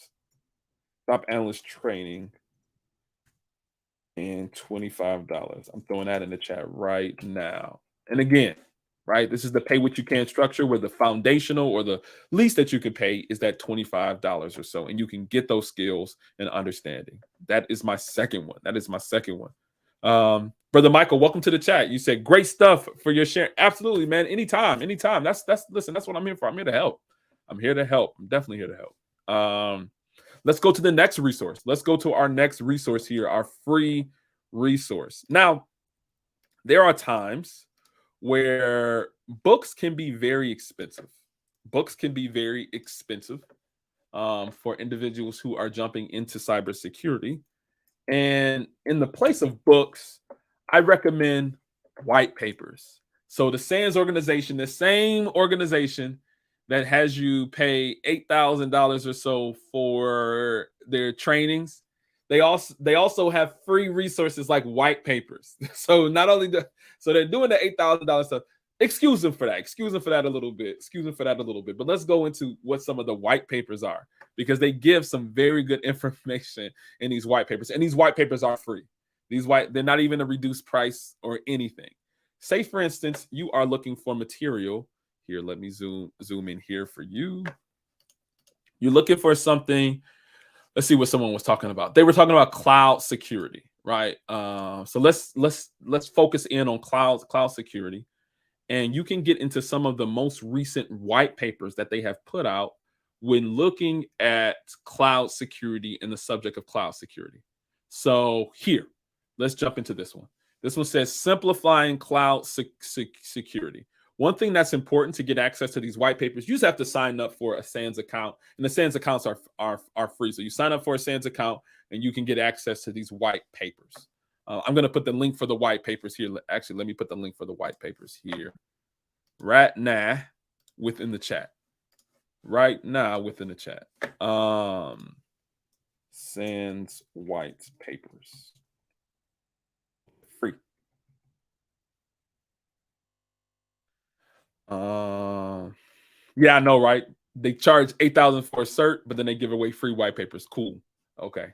SOC analyst training. and $25. I'm throwing that in the chat right now. And again, right, this is the pay what you can structure where the foundational or the least that you can pay is that $25 or so. And you can get those skills and understanding. That is my second one. That is my second one. Brother Michael, welcome to the chat. You said great stuff for your share. Absolutely, man. Anytime. Listen, that's what I'm here for. I'm here to help. I'm here to help. I'm definitely here to help. Let's go to the next resource. Let's go to our next resource here, our free resource. Now, there are times where books can be very expensive. Books can be very expensive for individuals who are jumping into cybersecurity. And in the place of books, I recommend white papers. So the SANS organization, the same organization that has you pay $8,000 or so for their trainings, they also have free resources like white papers. So not only so they're doing the $8,000 stuff. Excuse them for that. Excuse them for that a little bit. Excuse them for that a little bit. But let's go into what some of the white papers are, because they give some very good information in these white papers. And these white papers are free. They're not even a reduced price or anything. Say, for instance, you are looking for material. Here, let me zoom in here for you. You're looking for something. Let's see what someone was talking about. They were talking about cloud security, right? So let's focus in on cloud security. And you can get into some of the most recent white papers that they have put out when looking at cloud security and the subject of cloud security. So here, let's jump into this one. This one says simplifying cloud security. One thing that's important to get access to these white papers, you just have to sign up for a SANS account, and the SANS accounts are free. So you sign up for a SANS account, and you can get access to these white papers. I'm going to put the link for the white papers here. Actually, let me put the link for the white papers here right now within the chat. Right now within the chat. SANS white papers. Free. Yeah, I know, right? They charge $8,000 for a cert, but then they give away free white papers. Cool. Okay.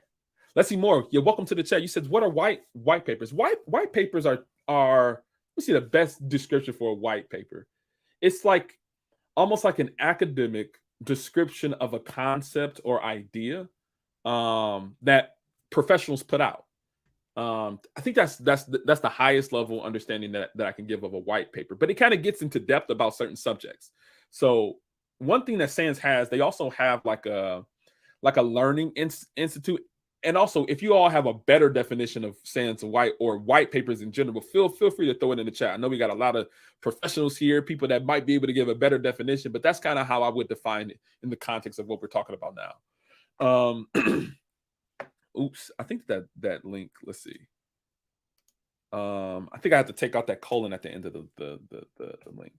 Let's see more. Yeah, welcome to the chat. You said, what are white papers? White papers are let's see the best description for a white paper. It's like almost like an academic description of a concept or idea that professionals put out. I think that's the highest level understanding that I can give of a white paper, but it kind of gets into depth about certain subjects. So one thing that SANS has, they also have like a learning institute. And also, if you all have a better definition of SANS white papers in general, feel free to throw it in the chat. I know we got a lot of professionals here, people that might be able to give a better definition, but that's kind of how I would define it in the context of what we're talking about now. Oops, I think that link, let's see. I think I have to take out that colon at the end of the link.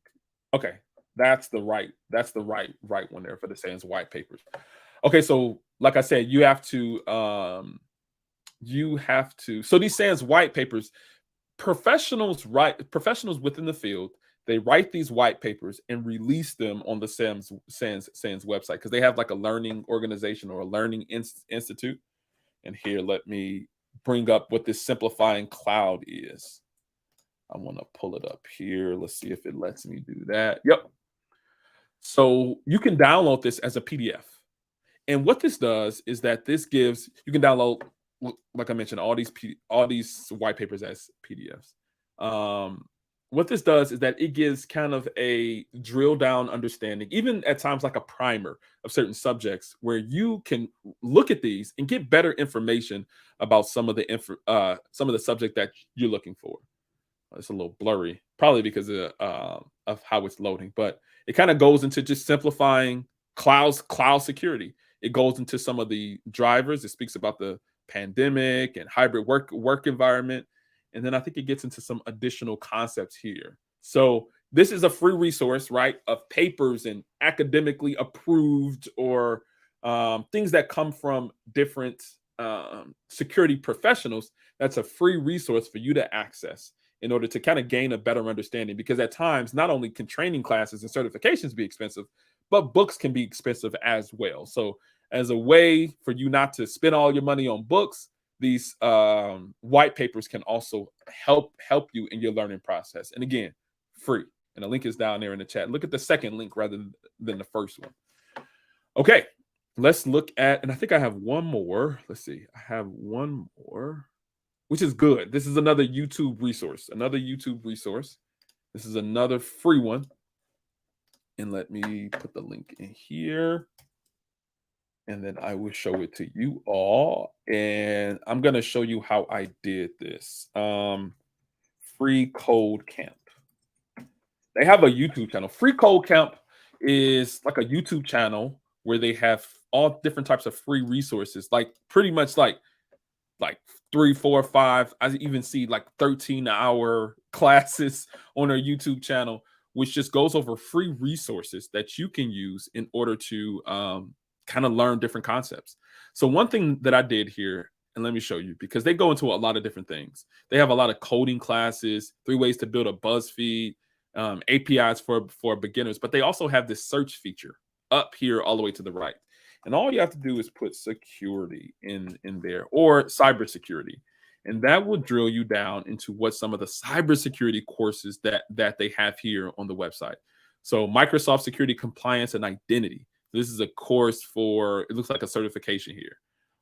Okay, that's the right one there for the SANS white papers. Okay, so like I said, you have to so these SANS white papers, professionals within the field, they write these white papers and release them on the SANS website, because they have like a learning organization or a learning institute. And here, let me bring up what this simplifying cloud is. I want to pull it up here. Let's see if it lets me do that. Yep. So you can download this as a PDF. And what this does is that you can download, like I mentioned, all these white papers as PDFs. What this does is that it gives kind of a drill down understanding, even at times like a primer of certain subjects, where you can look at these and get better information about some of the subject that you're looking for. It's a little blurry, probably because of how it's loading, but it kind of goes into just simplifying cloud security. It goes into some of the drivers. It speaks about the pandemic and hybrid work environment. And then I think it gets into some additional concepts here. So this is a free resource, right, of papers and academically approved or things that come from different security professionals. That's a free resource for you to access in order to kind of gain a better understanding. Because at times, not only can training classes and certifications be expensive, but books can be expensive as well. So as a way for you not to spend all your money on books, these white papers can also help you in your learning process. And again, free. And the link is down there in the chat. Look at the second link rather than the first one. Okay, let's look at, and I think I have one more. Let's see. I have one more, which is good. This is another YouTube resource. This is another free one. And let me put the link in here. And then I will show it to you all. And I'm going to show you how I did this. Free Code Camp. They have a YouTube channel. Free Code Camp is like a YouTube channel where they have all different types of free resources, like pretty much like 3, 4, 5. I even see like 13-hour classes on their YouTube channel, which just goes over free resources that you can use in order to kind of learn different concepts. So one thing that I did here, and let me show you, because they go into a lot of different things. They have a lot of coding classes, 3 ways to build a BuzzFeed, APIs for beginners, but they also have this search feature up here all the way to the right. And all you have to do is put security in there, or cybersecurity. And that will drill you down into what some of the cybersecurity courses that they have here on the website. So Microsoft Security Compliance and Identity. This is a course for, it looks like a certification here,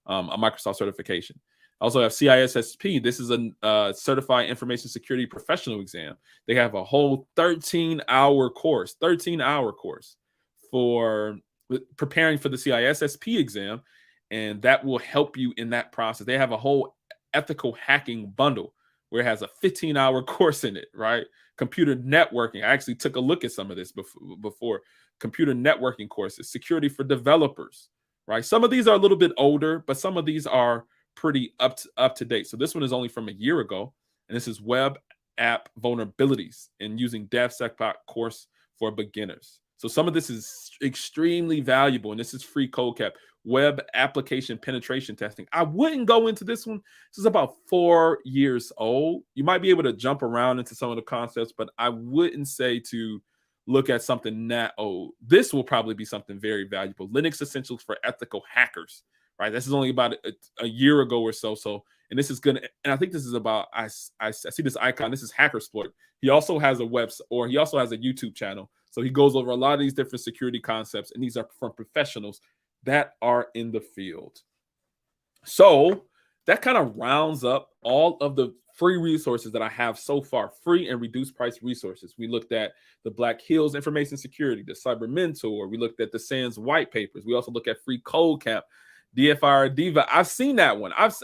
a Microsoft certification. I also have CISSP. This is a Certified Information Security Professional exam. They have a whole 13-hour course for preparing for the CISSP exam, and that will help you in that process. They have a whole ethical hacking bundle where it has a 15-hour course in it, right? Computer networking. I actually took a look at some of this before. Computer networking courses, security for developers, right? Some of these are a little bit older, but some of these are pretty up to date. So this one is only from a year ago, and this is web app vulnerabilities and using DevSecOps course for beginners. So some of this is extremely valuable, and this is free code cap. Web application penetration testing. I wouldn't go into this one. This is about 4 years old. You might be able to jump around into some of the concepts, but I wouldn't say to look at something that old. This will probably be something very valuable. Linux Essentials for Ethical Hackers, right? This is only about a year ago or so. And this is gonna, and I think this is about, I see this icon. This is Hackersploit. He also has a website, or he also has a YouTube channel. So he goes over a lot of these different security concepts, and these are from professionals that are in the field. So that kind of rounds up all of the free resources that I have so far, free and reduced price resources. We looked at the Black Hills Information Security, the Cyber Mentor. We looked at the SANS white papers. We also look at Free Code Camp, DFIR Diva. I've seen that one. I've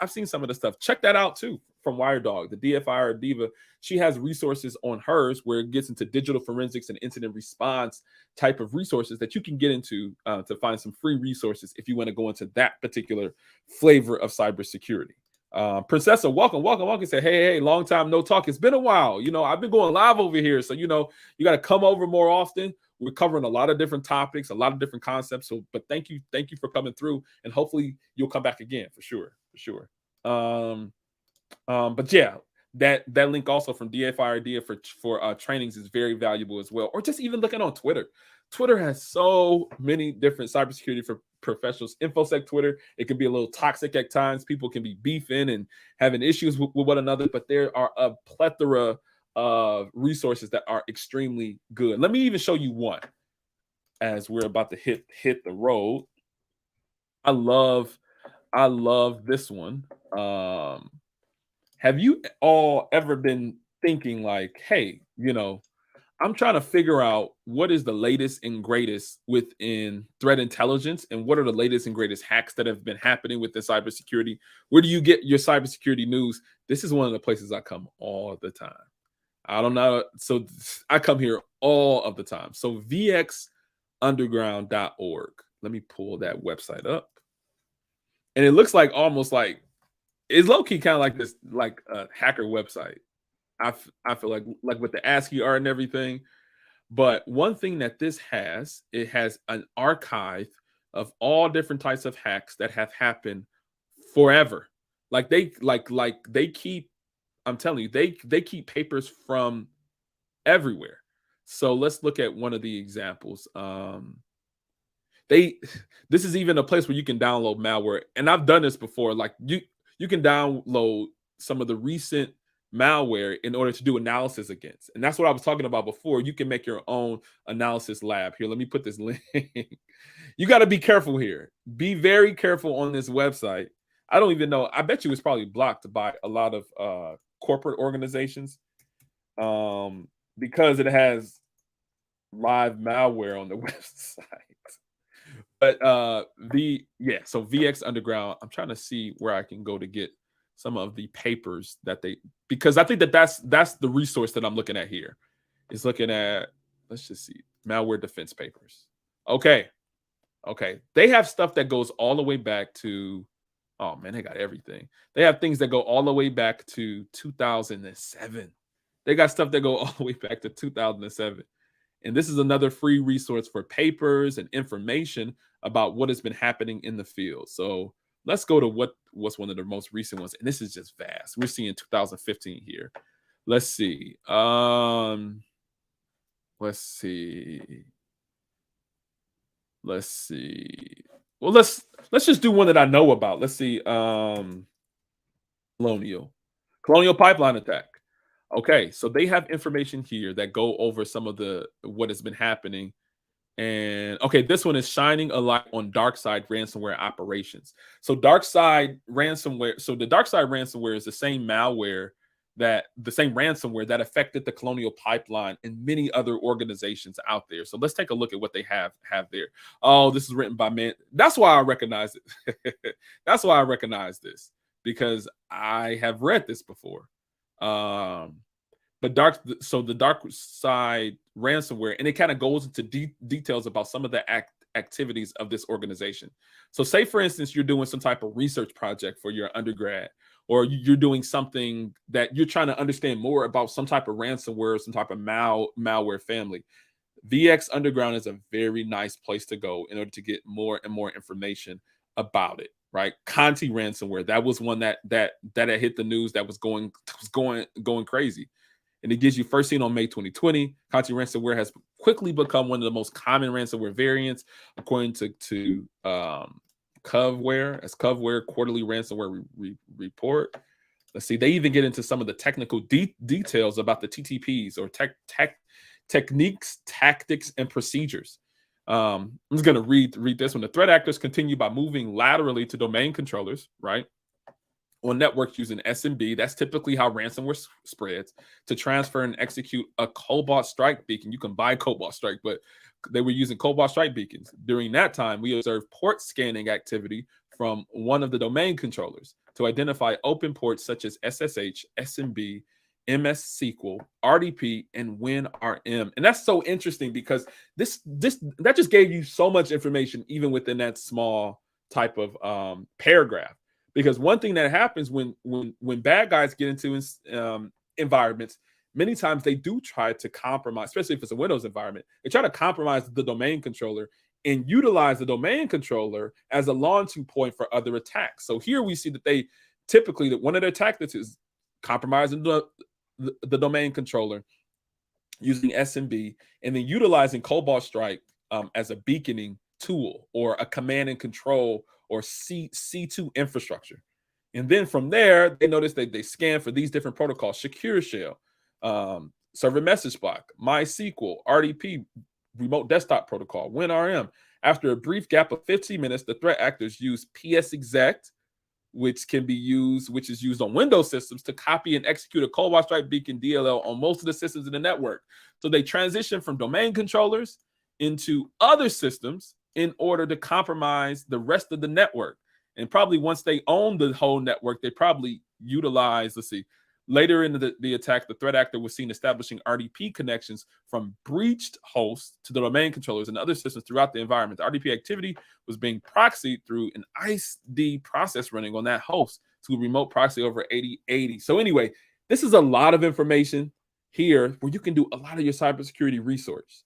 seen some of the stuff. Check that out too from WireDog. The DFIR Diva, she has resources on hers where it gets into digital forensics and incident response type of resources that you can get into to find some free resources if you want to go into that particular flavor of cybersecurity. Princessa, welcome. Say, hey, long time no talk. It's been a while. You know, I've been going live over here. So, you know, you got to come over more often. We're covering a lot of different topics, a lot of different concepts. So, but thank you for coming through, and hopefully you'll come back again for sure. But yeah, that link also from DFIRD for trainings is very valuable as well. Or just even looking on Twitter. Twitter has so many different cybersecurity for professionals. InfoSec Twitter, it can be a little toxic at times. People can be beefing and having issues with one another, but there are a plethora of resources that are extremely good. Let me even show you one as we're about to hit the road. I love this one. Have you all ever been thinking like, hey, you know, I'm trying to figure out what is the latest and greatest within threat intelligence, and what are the latest and greatest hacks that have been happening within cybersecurity? Where do you get your cybersecurity news? This is one of the places I come all the time. I don't know. So I come here all of the time. So vxunderground.org. Let me pull that website up. And it looks like almost like it's low-key kind of like this, like a hacker website. I feel like with the ASCII art and everything. But one thing that this has, it has an archive of all different types of hacks that have happened forever. Like they keep, I'm telling you, they keep papers from everywhere. So let's look at one of the examples. This is even a place where you can download malware, and I've done this before. Like you can download some of the recent malware in order to do analysis against, and that's what I was talking about before. You can make your own analysis lab. Here, let me put this link. You got to be careful here. Be very careful on this website. I don't even know. I bet you it's probably blocked by a lot of corporate organizations, because it has live malware on the website. But so VX Underground, I'm trying to see where I can go to get some of the papers that because I think that's the resource that I'm looking at here. Is looking at, let's just see, malware defense papers. Okay. They have stuff that goes all the way back to, oh man, they got everything. They have things that go all the way back to 2007. They got stuff that go all the way back to 2007. And this is another free resource for papers and information about what has been happening in the field. So let's go to what's one of the most recent ones. And this is just vast. We're seeing 2015 here. Let's see. Let's see. Well, let's just do one that I know about. Let's see. Colonial pipeline attack. Okay, so they have information here that go over some of what has been happening. And okay, this one is shining a light on dark side ransomware operations. So the dark side ransomware is the same ransomware that affected the Colonial Pipeline and many other organizations out there. So let's take a look at what they have there. Oh, this is written by man. That's why I recognize it. That's why I recognize this, because I have read this before. But the dark side ransomware, and it kind of goes into details about some of the activities of this organization. So say, for instance, you're doing some type of research project for your undergrad, or you're doing something that you're trying to understand more about some type of ransomware, some type of malware family. VX Underground is a very nice place to go in order to get more and more information about it. Right, CompTIA ransomware, that was one that had hit the news, that was going crazy, and it gives you first seen on May 2020. CompTIA ransomware has quickly become one of the most common ransomware variants, according to Covware quarterly ransomware report. Let's see, they even get into some of the technical details about the TTPs, or techniques, tactics, and procedures. I'm just going to read this one. The threat actors continue by moving laterally to domain controllers, right, on networks using SMB. That's typically how ransomware spreads, to transfer and execute a Cobalt Strike beacon. You can buy Cobalt Strike, but they were using Cobalt Strike beacons. During that time, we observed port scanning activity from one of the domain controllers to identify open ports such as SSH, SMB, MS SQL, RDP, and WinRM. And that's so interesting, because that just gave you so much information, even within that small type of paragraph. Because one thing that happens when bad guys get into environments, many times they do try to compromise, especially if it's a Windows environment. They try to compromise the domain controller and utilize the domain controller as a launching point for other attacks. So here we see that they typically, that one of their tactics is compromising the domain controller using SMB, and then utilizing Cobalt Strike as a beaconing tool, or a command and control, or C2 infrastructure. And then from there, they notice that they scan for these different protocols: Secure Shell, Server Message Block, MySQL, RDP, Remote Desktop Protocol, WinRM. After a brief gap of 15 minutes, the threat actors use PSExec, which is used on Windows systems, to copy and execute a Cobalt Strike beacon DLL on most of the systems in the network. So they transition from domain controllers into other systems in order to compromise the rest of the network. And probably once they own the whole network, they probably utilize, later in the attack, the threat actor was seen establishing RDP connections from breached hosts to the domain controllers and other systems throughout the environment. The RDP activity was being proxied through an ICE-D process running on that host to a remote proxy over 8080. So anyway, this is a lot of information here where you can do a lot of your cybersecurity research.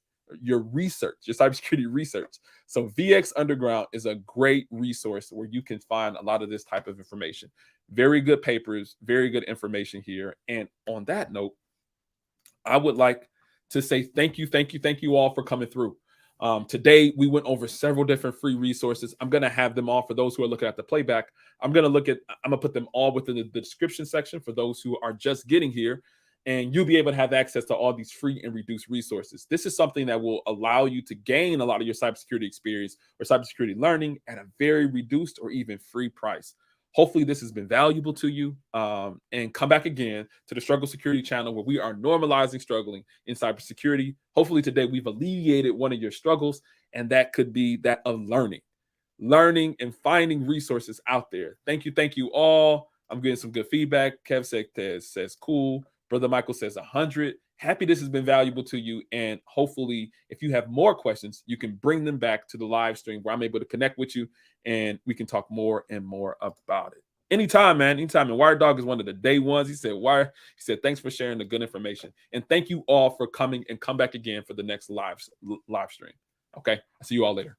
So VX Underground is a great resource where you can find a lot of this type of information. Very good papers, very good information here. And on that note, I would like to say thank you all for coming through. Today, we went over several different free resources. I'm going to have them all for those who are looking at the playback. I'm going to put them all within the description section for those who are just getting here. And you'll be able to have access to all these free and reduced resources. This is something that will allow you to gain a lot of your cybersecurity experience or cybersecurity learning at a very reduced or even free price. Hopefully this has been valuable to you, and come back again to the Struggle Security channel where we are normalizing struggling in cybersecurity. Hopefully today we've alleviated one of your struggles, and that could be that of learning and finding resources out there. Thank you all. I'm getting some good feedback. Kev says cool. Brother Michael says 100. Happy this has been valuable to you. And hopefully, if you have more questions, you can bring them back to the live stream where I'm able to connect with you and we can talk more and more about it. Anytime, man. Anytime. And Wired Dog is one of the day ones. He said, thanks for sharing the good information. And thank you all for coming, and come back again for the next live stream. Okay. I'll see you all later.